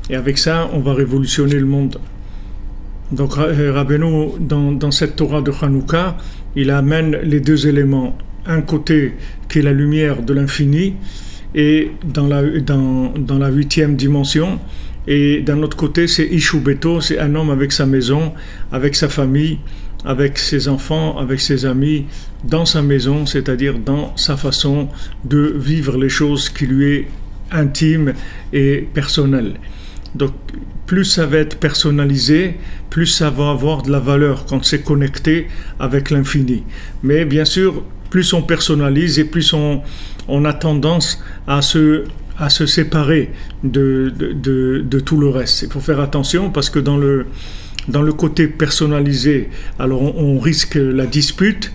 Et avec ça, on va révolutionner le monde. Donc Rabbeinu, dans cette Torah de Hanouka, il amène les deux éléments. Un côté qui est la lumière de l'infini et dans la 8e dimension. Et d'un autre côté, c'est Ishu Beto, c'est un homme avec sa maison, avec sa famille, avec ses enfants, avec ses amis, dans sa maison, c'est-à-dire dans sa façon de vivre les choses qui lui est intime et personnelle. Donc, plus ça va être personnalisé, plus ça va avoir de la valeur quand c'est connecté avec l'infini. Mais bien sûr, plus on personnalise et plus on a tendance à se séparer de tout le reste. Il faut faire attention parce que dans le côté personnalisé, alors on risque la dispute,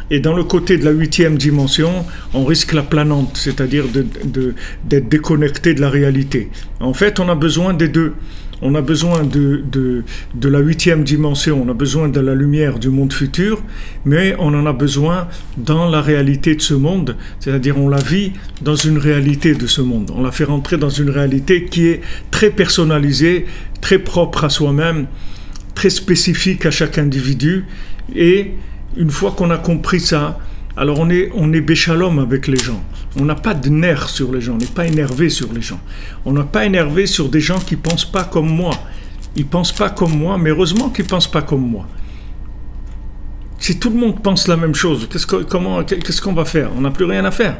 et dans le côté de la 8e dimension, on risque la planante, c'est-à-dire d'être déconnecté de la réalité. En fait, on a besoin des deux. On a besoin de la 8e dimension, on a besoin de la lumière du monde futur, mais on en a besoin dans la réalité de ce monde, c'est-à-dire on la vit dans une réalité de ce monde. On la fait rentrer dans une réalité qui est très personnalisée, très propre à soi-même, très spécifique à chaque individu. Et une fois qu'on a compris ça, alors on est béchalom avec les gens. On n'a pas de nerfs sur les gens, on n'est pas énervé sur les gens. On n'est pas énervé sur des gens qui ne pensent pas comme moi. Ils ne pensent pas comme moi, mais heureusement qu'ils ne pensent pas comme moi. Si tout le monde pense la même chose, qu'est-ce qu'on va faire? On n'a plus rien à faire.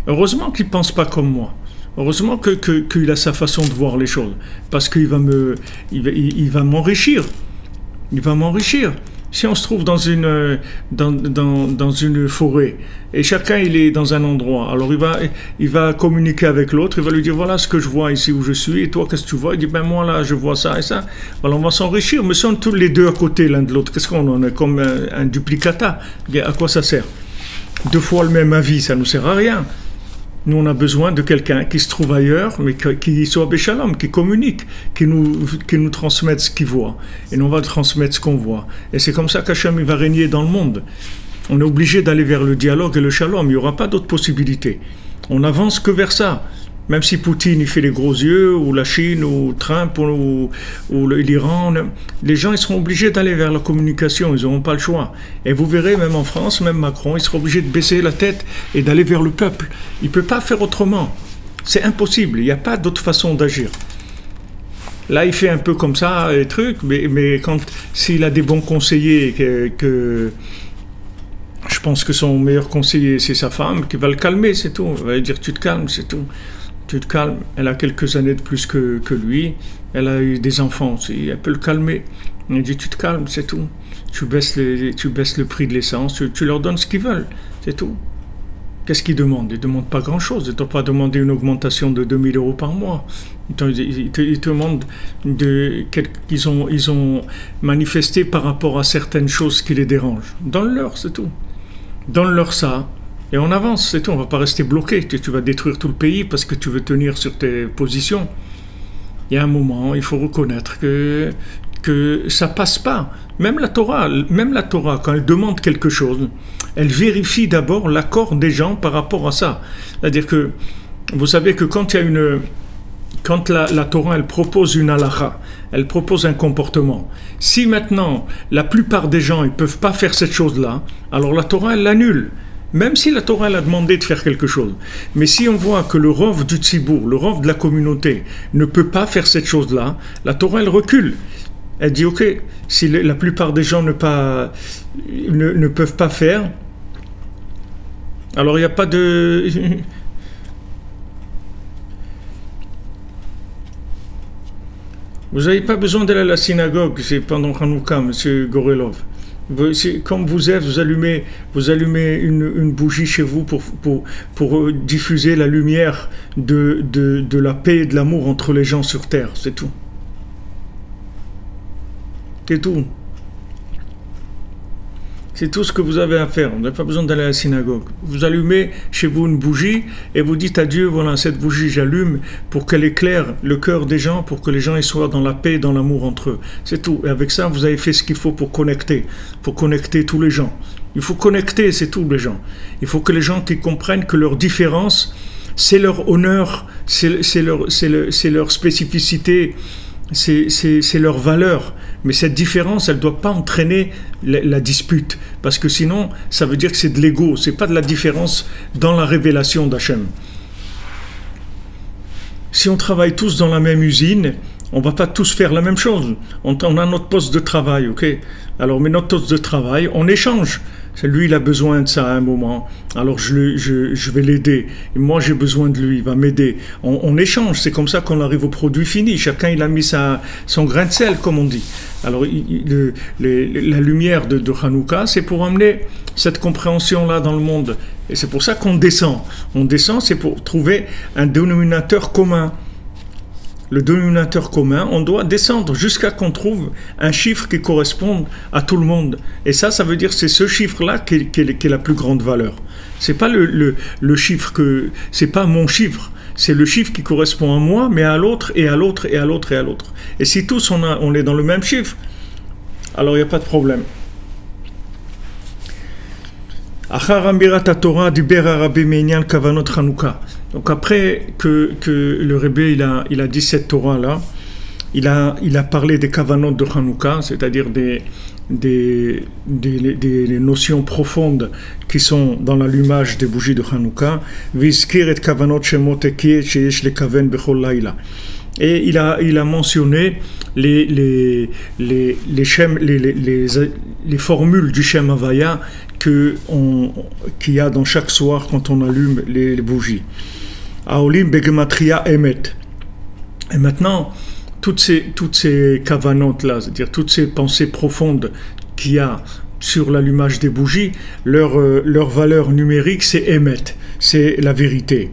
Heureusement qu'il ne pense pas comme moi. Heureusement qu'il a sa façon de voir les choses. Parce qu'il va m'enrichir. Il va m'enrichir. Si on se trouve dans une forêt et chacun il est dans un endroit, alors il va communiquer avec l'autre, il va lui dire voilà ce que je vois ici où je suis, et toi qu'est-ce que tu vois? Il dit ben moi là je vois ça et ça. Alors on va s'enrichir, mais si on est tous les deux à côté l'un de l'autre, qu'est-ce qu'on en est comme un duplicata? À quoi ça sert? 2 fois le même avis, ça ne nous sert à rien. Nous, on a besoin de quelqu'un qui se trouve ailleurs, mais qui soit béchalom, qui communique, qui nous transmette ce qu'il voit. Et nous, on va transmettre ce qu'on voit. Et c'est comme ça qu'Hachem va régner dans le monde. On est obligé d'aller vers le dialogue et le shalom. Il n'y aura pas d'autre possibilité. On n'avance que vers ça. Même si Poutine il fait les gros yeux, ou la Chine, ou Trump, ou l'Iran, les gens ils seront obligés d'aller vers la communication, ils n'auront pas le choix. Et vous verrez, même en France, même Macron, il sera obligé de baisser la tête et d'aller vers le peuple. Il ne peut pas faire autrement. C'est impossible, il n'y a pas d'autre façon d'agir. Là, il fait un peu comme ça, les trucs, mais s'il a des bons conseillers, je pense que son meilleur conseiller, c'est sa femme, qui va le calmer, c'est tout. Elle va lui dire, tu te calmes, c'est tout. Tu te calmes. Elle a quelques années de plus que lui. Elle a eu des enfants aussi. Elle peut le calmer. Elle dit, tu te calmes, c'est tout. Tu baisses le prix de l'essence. Tu leur donnes ce qu'ils veulent, c'est tout. Qu'est-ce qu'ils demandent? Ils ne demandent pas grand-chose. Ils ne t'ont pas demandé une augmentation de 2 000 € par mois. Ils te demandent qu'ils ont manifesté par rapport à certaines choses qui les dérangent. Donne-leur, c'est tout. Donne-leur ça. Et on avance, c'est tout. On ne va pas rester bloqué. Tu vas détruire tout le pays parce que tu veux tenir sur tes positions. Il y a un moment, il faut reconnaître que ça ne passe pas. Même la Torah, quand elle demande quelque chose, elle vérifie d'abord l'accord des gens par rapport à ça. C'est-à-dire que, vous savez que quand la Torah, elle propose une halakha, elle propose un comportement. Si maintenant, la plupart des gens, ils ne peuvent pas faire cette chose-là, alors la Torah, elle l'annule. Même si la Torah, elle a demandé de faire quelque chose. Mais si on voit que le rov du tzibour, le rov de la communauté, ne peut pas faire cette chose-là, la Torah, elle recule. Elle dit, ok, si la plupart des gens ne peuvent pas faire, alors il n'y a pas de... Vous n'avez pas besoin d'aller à la synagogue, c'est pendant Hanouka, monsieur Gorelov. Comme vous êtes, vous allumez une bougie chez vous pour diffuser la lumière de la paix et de l'amour entre les gens sur terre, c'est tout. C'est tout. C'est tout ce que vous avez à faire. Vous n'avez pas besoin d'aller à la synagogue. Vous allumez chez vous une bougie et vous dites à Dieu, voilà, cette bougie, j'allume pour qu'elle éclaire le cœur des gens, pour que les gens y soient dans la paix et dans l'amour entre eux. C'est tout. Et avec ça, vous avez fait ce qu'il faut pour connecter tous les gens. Il faut connecter, c'est tout, les gens. Il faut que les gens qui comprennent que leur différence, c'est leur honneur, c'est leur spécificité, c'est leur valeur. Mais cette différence, elle ne doit pas entraîner la dispute. Parce que sinon, ça veut dire que c'est de l'ego. Ce n'est pas de la différence dans la révélation d'Hachem. Si on travaille tous dans la même usine, on ne va pas tous faire la même chose. On a notre poste de travail, ok? Alors, mais notre poste de travail, on échange. Lui, il a besoin de ça à un moment. Alors, je vais l'aider. Et moi, j'ai besoin de lui, il va m'aider. On échange. C'est comme ça qu'on arrive au produit fini. Chacun, il a mis son grain de sel, comme on dit. Alors, la lumière de Hanouka, c'est pour amener cette compréhension-là dans le monde. Et c'est pour ça qu'on descend. On descend, c'est pour trouver un dénominateur commun. Le dénominateur commun, on doit descendre jusqu'à qu'on trouve un chiffre qui corresponde à tout le monde. Et ça veut dire que c'est ce chiffre-là qui est la plus grande valeur. C'est pas le chiffre c'est pas mon chiffre, c'est le chiffre qui correspond à moi, mais à l'autre, et à l'autre, et à l'autre, et à l'autre. Et si tous on est dans le même chiffre, alors il n'y a pas de problème. Donc après que le Rebbe il a dit cette Torah là, il a parlé des kavanot de Hanouka, c'est-à-dire des notions profondes qui sont dans l'allumage des bougies de Hanouka. Et il a mentionné les formules du Shem Havaya qu'il y a dans chaque soir quand on allume les bougies. Aolim begematria emet. Et maintenant, toutes ces kavanotes là, c'est-à-dire toutes ces pensées profondes qu'il y a sur l'allumage des bougies, leur valeur numérique, c'est emet, c'est la vérité.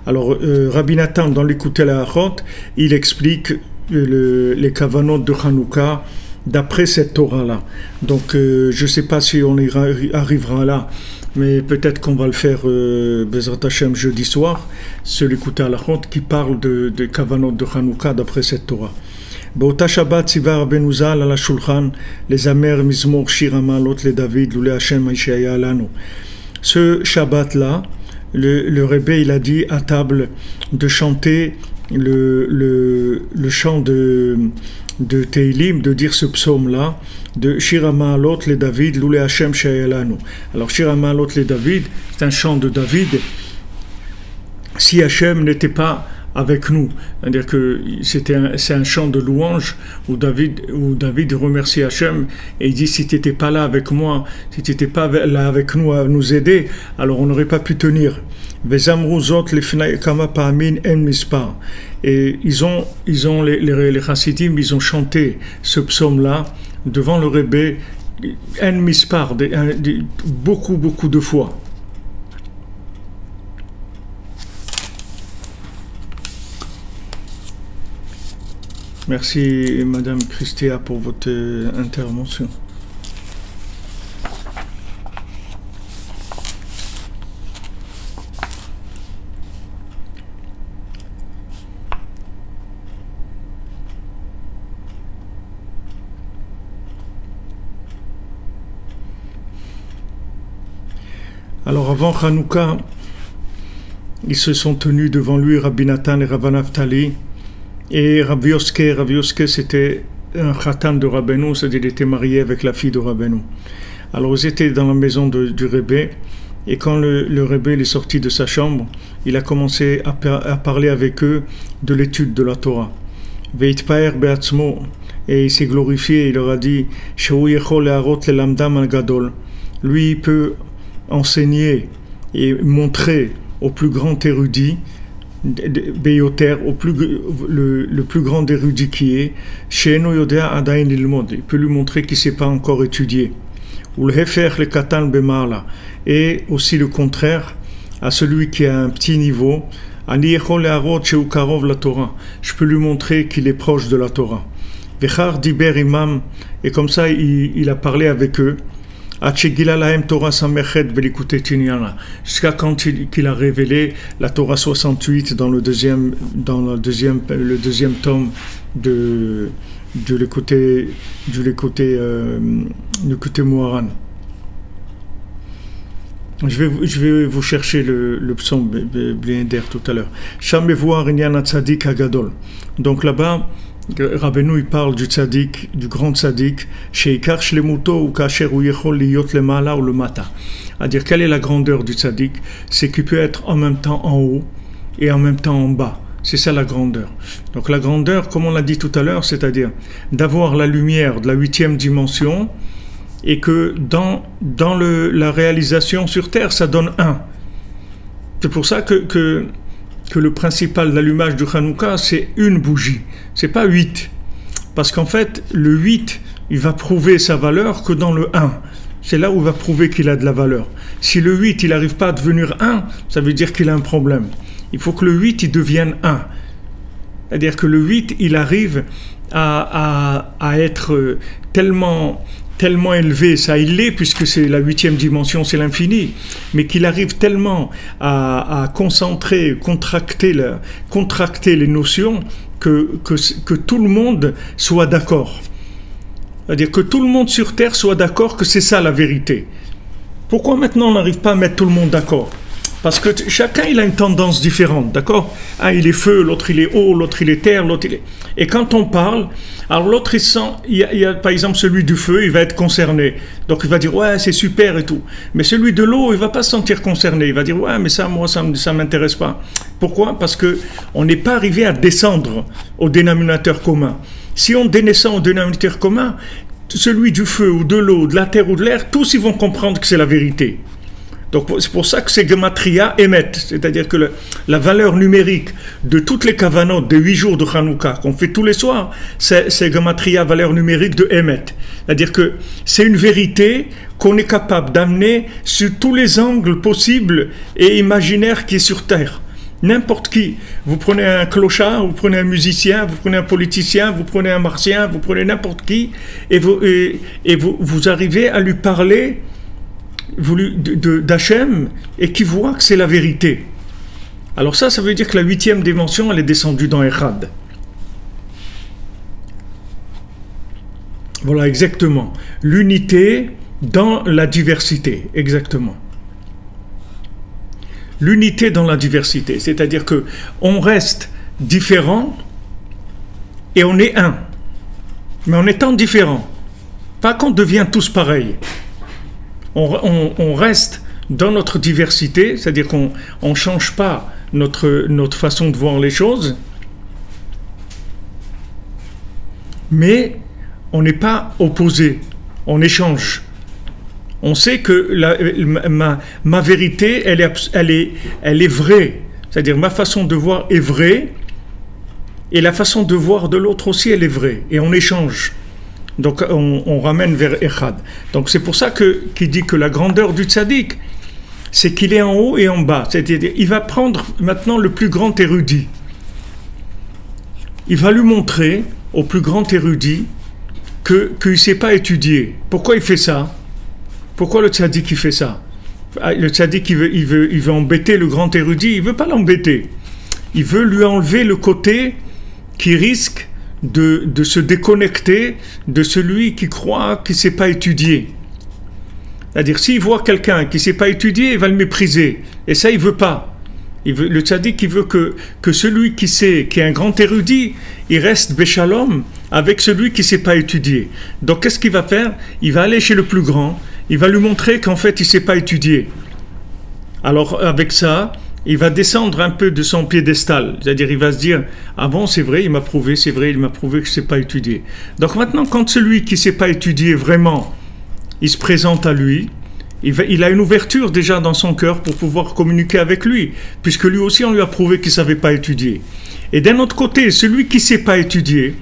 Alors, Rabbi Nathan, dans l'Écouter la Hachot, il explique les kavanot de Hanouka d'après cette Torah-là. Donc, je ne sais pas si on arrivera là, mais peut-être qu'on va le faire Bezrat Hashem jeudi soir, sur l'Écouter la Hachot qui parle de kavanot de Hanouka d'après cette Torah. באותה שבת ציווה רבנו ז"ל על השולחן לזמר מזמור שיר המעלות לדוד לולא השם שהיה לנו. Ce Shabbat-là, le Rebbe il a dit à table de chanter le chant de Teilim, de dire ce psaume-là, de Shir HaMa'alot le David, Lulei Hashem she'aya lanu. Alors Shir HaMa'alot le David, c'est un chant de David. Si Hashem n'était pas avec nous, c'est-à-dire que c'est un chant de louange où David remercie Hachem et il dit si tu n'étais pas là avec moi, si tu n'étais pas là avec nous à nous aider, alors on n'aurait pas pu tenir. Et ils ont les chassidim, ils ont chanté ce psaume-là devant le Rebbe en mispar, beaucoup de fois. Merci Madame Christia pour votre intervention. Alors avant Hanouka, ils se sont tenus devant lui Rabbi Nathan et Rabbi Naftali. Et Rabbi Yoske c'était un khatan de Rabbeinu, c'est-à-dire qu'il était marié avec la fille de Rabbeinu. Alors ils étaient dans la maison du Rebbe, et quand le Rebbe est sorti de sa chambre, il a commencé à parler avec eux de l'étude de la Torah. Veitpaer be'atzmo, et il s'est glorifié, il leur a dit Sheu yechol leharot lelamdam al gadol. Lui il peut enseigner et montrer au plus grand érudit Beyoter, le plus grand érudit qui est, She'eno Yodea Adain Lilmod, il peut lui montrer qu'il ne sait pas encore étudier. Ou le Hefer le Katan Bemala, et aussi le contraire, à celui qui a un petit niveau, Ani Yechol Leharot Shehu Karov la Torah, je peux lui montrer qu'il est proche de la Torah. Vechar Diber Imam, et comme ça il a parlé avec eux, jusqu'à quand il a révélé la Torah 68 dans le deuxième tome du côté Moharan. Je vais vous chercher le psaume Blinder tout à l'heure. Shamevoir Inyan Tzadik Hagadol. Donc là-bas, Rabbeinu il parle du tzaddik, du grand tzaddik, sheikar shlemuto ou kasher ou yechol liyot lemala ou le mata. C'est-à-dire, quelle est la grandeur du tzaddik? C'est qu'il peut être en même temps en haut et en même temps en bas. C'est ça la grandeur. Donc la grandeur, comme on l'a dit tout à l'heure, c'est-à-dire d'avoir la lumière de la 8e dimension et que dans la réalisation sur terre, ça donne 1. C'est pour ça que le principal de l'allumage du Hanouka, c'est une bougie, c'est pas 8. Parce qu'en fait, le 8, il va prouver sa valeur que dans le 1. C'est là où il va prouver qu'il a de la valeur. Si le 8, il n'arrive pas à devenir 1, ça veut dire qu'il a un problème. Il faut que le 8, il devienne 1. C'est-à-dire que le 8, il arrive à être tellement élevé, ça il l'est, puisque c'est la 8e dimension, c'est l'infini, mais qu'il arrive tellement à concentrer, contracter les notions que tout le monde soit d'accord. C'est-à-dire que tout le monde sur Terre soit d'accord que c'est ça la vérité. Pourquoi maintenant on n'arrive pas à mettre tout le monde d'accord? Parce que chacun il a une tendance différente, d'accord? Un il est feu, l'autre il est eau, l'autre il est terre, l'autre il est... Et quand on parle, alors l'autre il sent, il y a par exemple celui du feu, il va être concerné. Donc il va dire ouais c'est super et tout. Mais celui de l'eau, il va pas se sentir concerné. Il va dire ouais mais ça moi ça m'intéresse pas. Pourquoi? Parce que on n'est pas arrivé à descendre au dénominateur commun. Si on descend au dénominateur commun, celui du feu ou de l'eau, de la terre ou de l'air, tous ils vont comprendre que c'est la vérité. Donc c'est pour ça que ces gematria émettent, c'est-à-dire que la valeur numérique de toutes les kavanot des 8 jours de Hanouka qu'on fait tous les soirs, c'est gematria valeur numérique de émet. C'est-à-dire que c'est une vérité qu'on est capable d'amener sur tous les angles possibles et imaginaires qui est sur Terre. N'importe qui. Vous prenez un clochard, vous prenez un musicien, vous prenez un politicien, vous prenez un martien, vous prenez n'importe qui, et vous arrivez à lui parler d'Hachem et qui voit que c'est la vérité. Alors ça veut dire que la 8e dimension, elle est descendue dans Echad. Voilà, exactement. L'unité dans la diversité, exactement. L'unité dans la diversité, c'est-à-dire que on reste différent et on est un. Mais en étant différent, pas qu'on devient tous pareils. On reste dans notre diversité, c'est-à-dire qu'on ne change pas notre façon de voir les choses, mais on n'est pas opposé, on échange. On sait que ma vérité, elle est vraie, c'est-à-dire ma façon de voir est vraie, et la façon de voir de l'autre aussi, elle est vraie, et on échange. Donc on ramène vers Echad. Donc c'est pour ça qu'il dit que la grandeur du tzaddik, c'est qu'il est en haut et en bas. C'est-à-dire il va prendre maintenant le plus grand érudit. Il va lui montrer au plus grand érudit qu'il ne sait pas étudier. Pourquoi il fait ça? Pourquoi le tzaddik il fait ça? Le tzaddik il veut embêter le grand érudit. Il ne veut pas l'embêter. Il veut lui enlever le côté qui risque de se déconnecter de celui qui croit qu'il ne sait pas étudier. C'est-à-dire, s'il voit quelqu'un qui ne sait pas étudier, il va le mépriser. Et ça, il ne veut pas. Le tzaddik, il veut que celui qui sait, qui est un grand érudit, il reste béchalom avec celui qui ne sait pas étudier. Donc, qu'est-ce qu'il va faire? Il va aller chez le plus grand, il va lui montrer qu'en fait, il ne sait pas étudier. Alors, avec ça, il va descendre un peu de son piédestal, c'est-à-dire il va se dire « Ah bon, c'est vrai, il m'a prouvé que je ne sais pas étudier. » Donc maintenant, quand celui qui ne sait pas étudier vraiment, il se présente à lui, Il a une ouverture déjà dans son cœur pour pouvoir communiquer avec lui, puisque lui aussi on lui a prouvé qu'il ne savait pas étudier. Et d'un autre côté, celui qui ne sait pas étudier,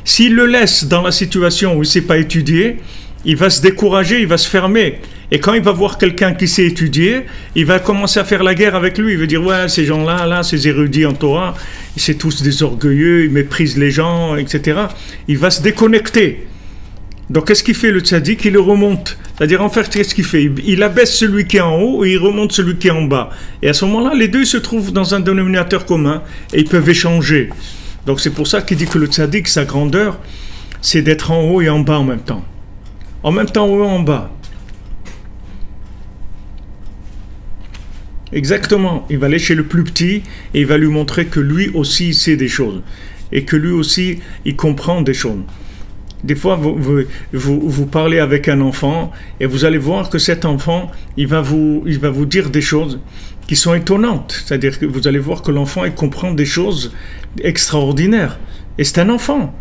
s'il le laisse dans la situation où il ne sait pas étudier, il va se décourager, il va se fermer. Et quand il va voir quelqu'un qui sait étudier, il va commencer à faire la guerre avec lui. Il va dire, ouais, ces gens-là, là, ces érudits en Torah, c'est tous des orgueilleux, ils méprisent les gens, etc. Il va se déconnecter. Donc, qu'est-ce qu'il fait le tzaddik? Il le remonte. C'est-à-dire, en fait, qu'est-ce qu'il fait? Il abaisse celui qui est en haut et il remonte celui qui est en bas. Et à ce moment-là, les deux se trouvent dans un dénominateur commun et ils peuvent échanger. Donc, c'est pour ça qu'il dit que le tzaddik, sa grandeur, c'est d'être en haut et en bas en même temps. En même temps, en haut et en bas. Exactement. Il va aller chez le plus petit et il va lui montrer que lui aussi, il sait des choses. Et que lui aussi, il comprend des choses. Des fois, vous parlez avec un enfant et vous allez voir que cet enfant, il va vous dire des choses qui sont étonnantes. C'est-à-dire que vous allez voir que l'enfant, il comprend des choses extraordinaires. Et c'est un enfant,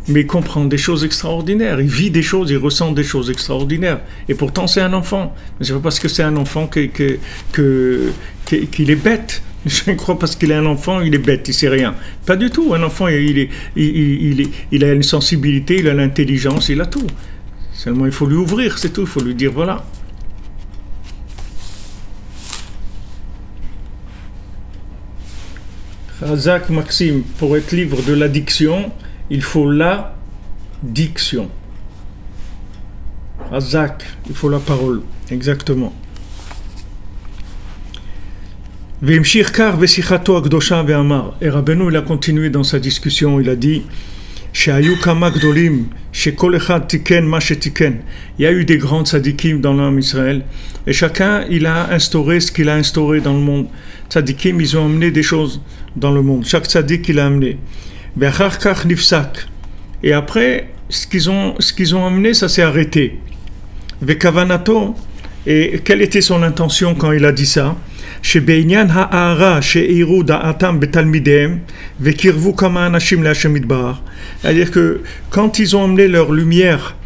mais il comprend des choses extraordinaires. Il vit des choses, il ressent des choses extraordinaires. Et pourtant, c'est un enfant. C'est pas parce que c'est un enfant qu'il est bête. Je crois parce qu'il est un enfant, il est bête, il sait rien. Pas du tout. Un enfant, il a une sensibilité, il a l'intelligence, il a tout. Seulement, il faut lui ouvrir, c'est tout. Il faut lui dire, voilà. Razak Maxime, pour être libre de l'addiction, il faut la diction. Razak, il faut la parole. Exactement. Et Rabbeinu, il a continué dans sa discussion, il a dit il y a eu des grands tzadikim dans l'âme Israël et chacun il a instauré ce qu'il a instauré dans le monde. Tzadikim, ils ont amené des choses dans le monde, chaque tzadik il a amené. Et après ce qu'ils ont amené, ça s'est arrêté. Et quelle était son intention quand il a dit ça? C'est-à-dire que quand ils ont emmené leur lumière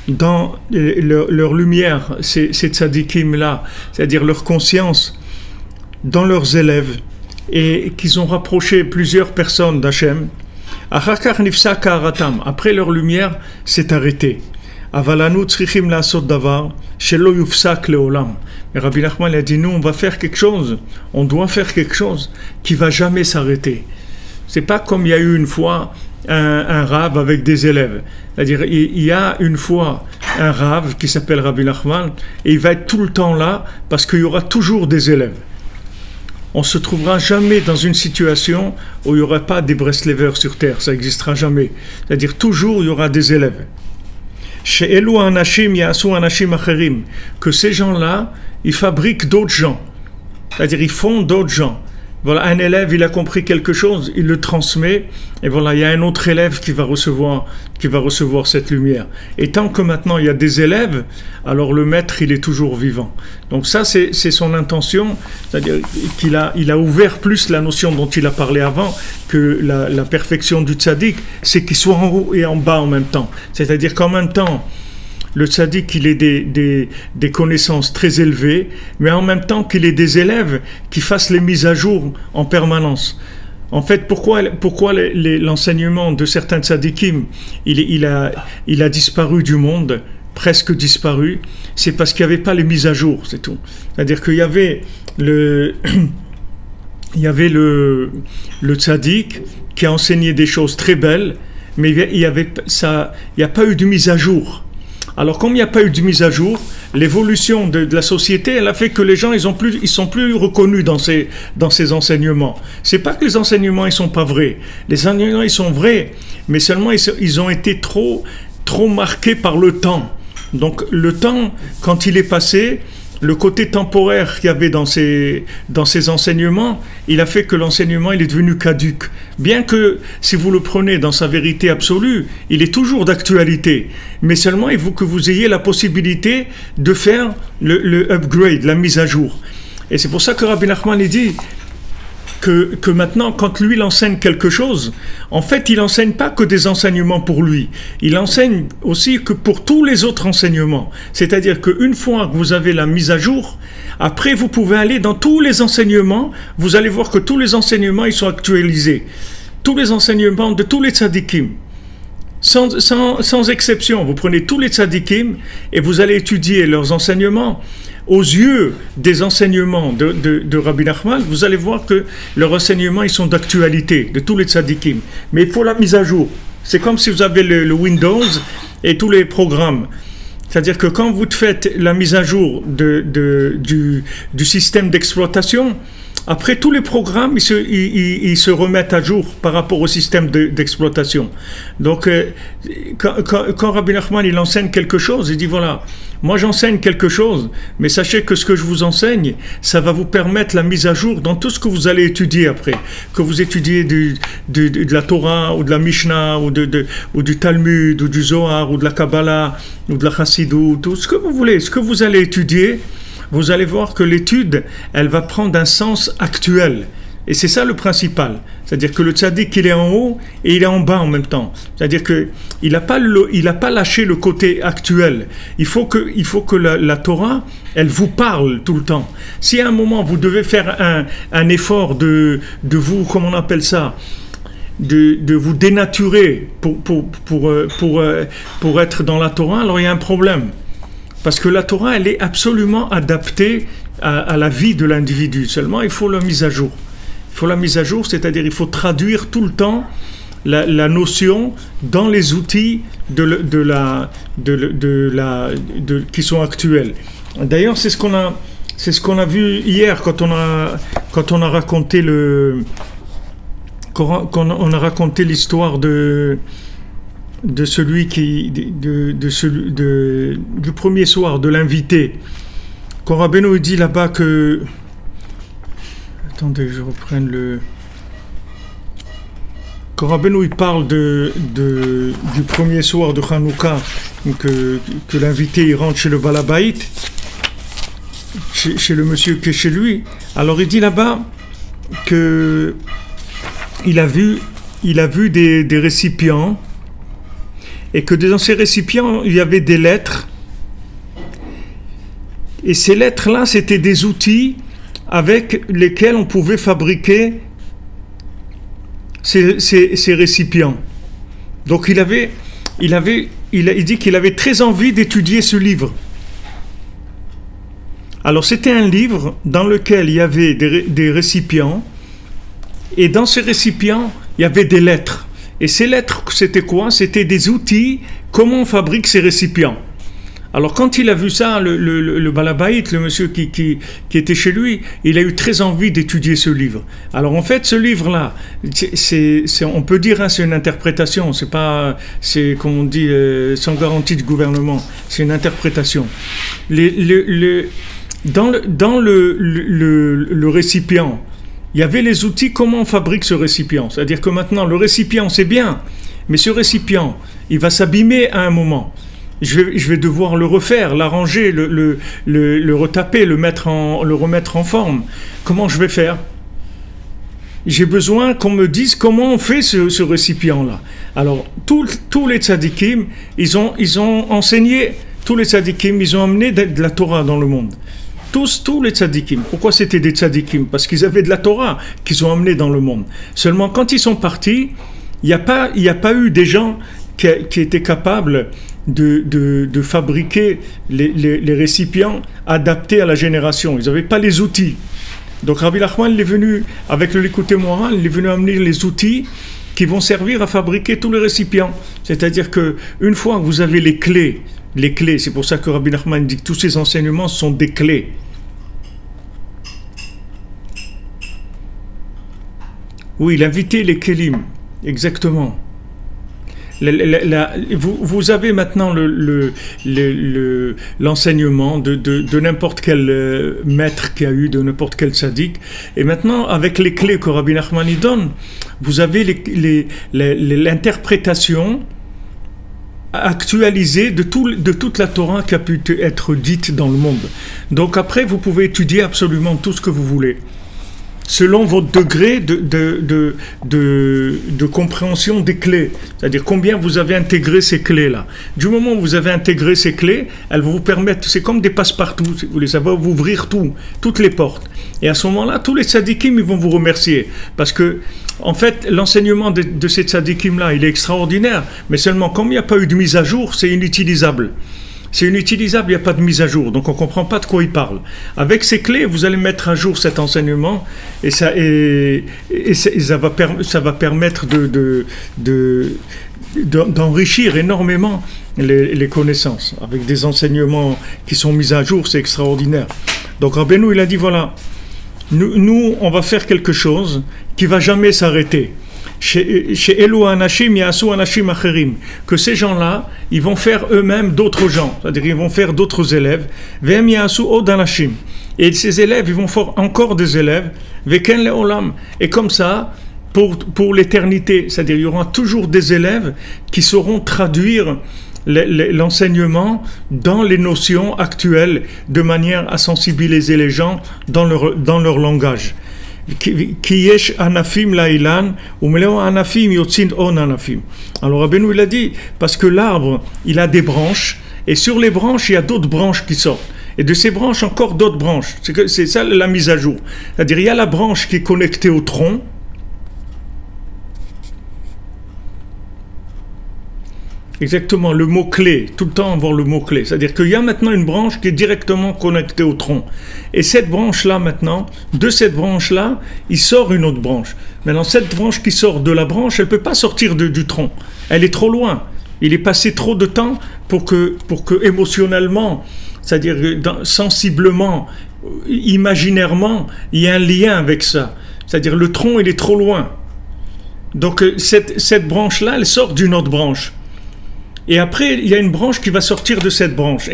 dans leur lumière, ces tzadikim là, c'est-à-dire leur conscience dans leurs élèves, et qu'ils ont rapproché plusieurs personnes d'Hachem, après leur lumière s'est arrêtée. Mais Rabbi Nachman a dit, nous on va faire quelque chose, on doit faire quelque chose qui va jamais s'arrêter. C'est pas comme il y a eu une fois un rave avec des élèves. C'est-à-dire, il y a une fois un rave qui s'appelle Rabbi Nachman et il va être tout le temps là parce qu'il y aura toujours des élèves. On se trouvera jamais dans une situation où il n'y aura pas des Breslevers sur terre, ça n'existera jamais. C'est-à-dire, toujours il y aura des élèves. Que ces gens-là, ils fabriquent d'autres gens. C'est-à-dire, ils font d'autres gens. Voilà, un élève, il a compris quelque chose, il le transmet, et voilà, il y a un autre élève qui va recevoir cette lumière. Et tant que maintenant il y a des élèves, alors le maître, il est toujours vivant. Donc ça, c'est son intention, c'est-à-dire qu'il a ouvert plus la notion dont il a parlé avant, que la perfection du tzaddik, c'est qu'il soit en haut et en bas en même temps. C'est-à-dire qu'en même temps, le tzaddik, il ait des connaissances très élevées, mais en même temps qu'il ait des élèves qui fassent les mises à jour en permanence. En fait, pourquoi l'enseignement de certains tzaddikim, il a disparu du monde, presque disparu, c'est parce qu'il n'y avait pas les mises à jour, c'est tout. C'est-à-dire qu'il y avait le tzaddik qui a enseigné des choses très belles, mais il n'y a pas eu de mise à jour. Alors, comme il n'y a pas eu de mise à jour, l'évolution de la société, elle a fait que les gens, ils sont plus reconnus dans ces enseignements. C'est pas que les enseignements, ils sont pas vrais. Les enseignements, ils sont vrais, mais seulement ils ont été trop marqués par le temps. Donc, le temps, quand il est passé, le côté temporaire qu'il y avait dans ces enseignements, il a fait que l'enseignement il est devenu caduc. Bien que, si vous le prenez dans sa vérité absolue, il est toujours d'actualité. Mais seulement, il faut que vous ayez la possibilité de faire le upgrade, la mise à jour. Et c'est pour ça que Rabbi Nachman dit, que maintenant, quand lui il enseigne quelque chose, en fait, il enseigne pas que des enseignements pour lui. Il enseigne aussi que pour tous les autres enseignements. C'est-à-dire qu'une fois que vous avez la mise à jour, après vous pouvez aller dans tous les enseignements, vous allez voir que tous les enseignements, ils sont actualisés. Tous les enseignements de tous les tzadikim. Sans exception, vous prenez tous les tzadikim et vous allez étudier leurs enseignements. Aux yeux des enseignements de Rabbi Nachman, vous allez voir que leurs enseignements ils sont d'actualité, de tous les tzadikim. Mais il faut la mise à jour. C'est comme si vous avez le Windows et tous les programmes. C'est-à-dire que quand vous faites la mise à jour du système d'exploitation, après tous les programmes, ils se remettent à jour par rapport au système d'exploitation. Donc, quand Rabbi Nachman il enseigne quelque chose, il dit voilà, moi j'enseigne quelque chose, mais sachez que ce que je vous enseigne, ça va vous permettre la mise à jour dans tout ce que vous allez étudier après. Que vous étudiez de la Torah, ou de la Mishnah, ou du Talmud, ou du Zohar, ou de la Kabbalah, ou de la Chassidut, tout ce que vous voulez, ce que vous allez étudier, vous allez voir que l'étude, elle va prendre un sens actuel. Et c'est ça le principal. C'est-à-dire que le tzaddik, il est en haut et il est en bas en même temps. C'est-à-dire qu'il n'a pas lâché le côté actuel. Il faut que la Torah, elle vous parle tout le temps. Si à un moment, vous devez faire un effort de vous, comment on appelle ça, de vous dénaturer pour être dans la Torah, alors il y a un problème. Parce que la Torah, elle est absolument adaptée à la vie de l'individu. Seulement, il faut la mise à jour. Il faut la mise à jour, c'est-à-dire il faut traduire tout le temps la notion dans les outils qui sont actuels. D'ailleurs, c'est ce qu'on a vu hier quand on a raconté on a raconté l'histoire du premier soir de l'invité. Quand Rabbeinu dit là-bas que, attendez, je reprenne quand Rabbeinu il parle du premier soir de Hanouka, que l'invité il rentre chez le Balabait, chez le monsieur qui est chez lui, alors il dit là-bas que il a vu des récipients, et que dans ces récipients, il y avait des lettres. Et ces lettres-là, c'était des outils avec lesquels on pouvait fabriquer ces récipients. Donc il dit qu'il avait très envie d'étudier ce livre. Alors c'était un livre dans lequel il y avait des récipients, et dans ces récipients, il y avait des lettres. Et ces lettres, c'était quoi? C'était des outils, comment on fabrique ces récipients. Alors quand il a vu ça, le Balabait, le monsieur qui était chez lui, il a eu très envie d'étudier ce livre. Alors en fait, ce livre-là, on peut dire, hein, c'est une interprétation, c'est comme on dit, sans garantie du gouvernement, c'est une interprétation. Dans le récipient, il y avait les outils, comment on fabrique ce récipient. C'est-à-dire que maintenant, le récipient, c'est bien, mais ce récipient, il va s'abîmer à un moment. Je vais devoir le refaire, l'arranger, le retaper, le remettre en forme. Comment je vais faire? J'ai besoin qu'on me dise comment on fait ce récipient-là. Alors, tous les tzadikim, ils ont enseigné, tous les tzadikim, ils ont amené de la Torah dans le monde. Tous les tzadikim. Pourquoi c'était des tzadikim? Parce qu'ils avaient de la Torah qu'ils ont amené dans le monde. Seulement, quand ils sont partis, il n'y a pas eu des gens qui étaient capables de fabriquer les récipients adaptés à la génération. Ils n'avaient pas les outils. Donc Rabbi Nachman, il est venu, avec le Likutei Moharan, il est venu amener les outils qui vont servir à fabriquer tous les récipients. C'est-à-dire qu'une fois que vous avez les clés, c'est pour ça que Rabbi Nachman dit que tous ces enseignements sont des clés. Oui, l'invité, les kelim, exactement. Vous avez maintenant l'enseignement de n'importe quel maître qui a eu, de n'importe quel tzaddik. Et maintenant, avec les clés que Rabbi Nachman y donne, vous avez l'interprétation actualisée de toute la Torah qui a pu être dite dans le monde. Donc après, vous pouvez étudier absolument tout ce que vous voulez. selon votre degré de compréhension des clés. C'est-à-dire combien vous avez intégré ces clés-là. Du moment où vous avez intégré ces clés, elles vont vous permettre, c'est comme des passe-partout, si vous voulez, ça va vous ouvrir toutes les portes. Et à ce moment-là, tous les tzadikim, ils vont vous remercier. Parce que, en fait, l'enseignement de ces tzadikim-là, il est extraordinaire, mais seulement comme il n'y a pas eu de mise à jour, c'est inutilisable. C'est inutilisable, il n'y a pas de mise à jour, donc on ne comprend pas de quoi il parle. Avec ces clés, vous allez mettre à jour cet enseignement et ça va permettre d'enrichir énormément les connaissances. Avec des enseignements qui sont mis à jour, c'est extraordinaire. Donc Rabbeinu, il a dit voilà, nous, on va faire quelque chose qui ne va jamais s'arrêter. Chez Elu Anashim, Yasu Anashim Acherim, que ces gens-là, ils vont faire eux-mêmes d'autres gens, c'est-à-dire ils vont faire d'autres élèves, Vem Yasu Od Anashim, et ces élèves, ils vont faire encore des élèves, Veken Le Olam, et comme ça, pour l'éternité, c'est-à-dire il y aura toujours des élèves qui sauront traduire l'enseignement dans les notions actuelles, de manière à sensibiliser les gens dans leur langage. Alors Rabbeinu il a dit parce que l'arbre il a des branches et sur les branches il y a d'autres branches qui sortent et de ces branches encore d'autres branches, c'est ça la mise à jour, c'est-à-dire il y a la branche qui est connectée au tronc. Exactement, le mot-clé, tout le temps avoir le mot-clé. C'est-à-dire qu'il y a maintenant une branche qui est directement connectée au tronc. Et cette branche-là maintenant, de cette branche-là, il sort une autre branche. Maintenant, cette branche qui sort de la branche, elle ne peut pas sortir du tronc. Elle est trop loin. Il est passé trop de temps pour que émotionnellement, c'est-à-dire sensiblement, imaginairement, il y a un lien avec ça. C'est-à-dire le tronc, il est trop loin. Donc cette branche-là, elle sort d'une autre branche. Et après, il y a une branche qui va sortir de cette branche.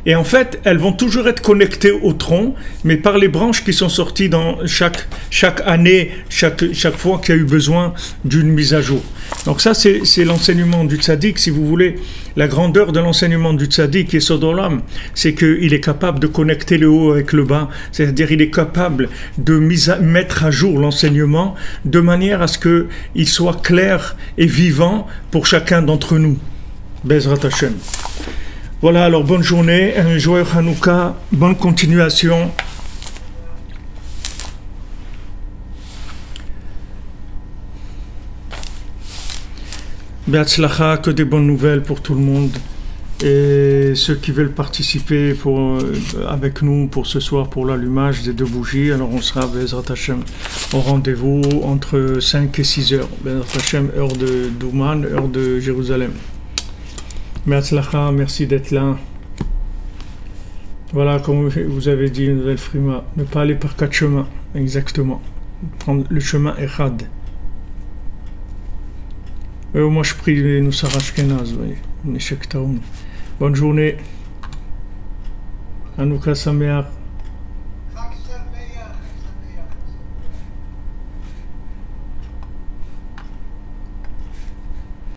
Et en fait, elles vont toujours être connectées au tronc, mais par les branches qui sont sorties dans chaque année, chaque fois qu'il y a eu besoin d'une mise à jour. Donc ça, c'est l'enseignement du tzaddik, si vous voulez. La grandeur de l'enseignement du tzaddik et Sodolam, c'est qu'il est capable de connecter le haut avec le bas. C'est-à-dire il est capable de mettre à jour l'enseignement de manière à ce qu'il soit clair et vivant pour chacun d'entre nous. Bezrat Hashem. Voilà, alors bonne journée, un joyeux Hanouka, bonne continuation. Be'atzlacha, que des bonnes nouvelles pour tout le monde. Et ceux qui veulent participer avec nous pour ce soir pour l'allumage des 2 bougies, alors on sera Bezrat Hashem au rendez-vous entre 5 et 6 heures. Bezrat Hashem, heure de Douman, heure de Jérusalem. Merci d'être là. Voilà, comme vous avez dit, une nouvelle frima, ne pas aller par 4 chemins, exactement. Prendre le chemin Echad. Moi je prie les Nusar Ashkenaz, Bonne journée. Hanouka Sameach.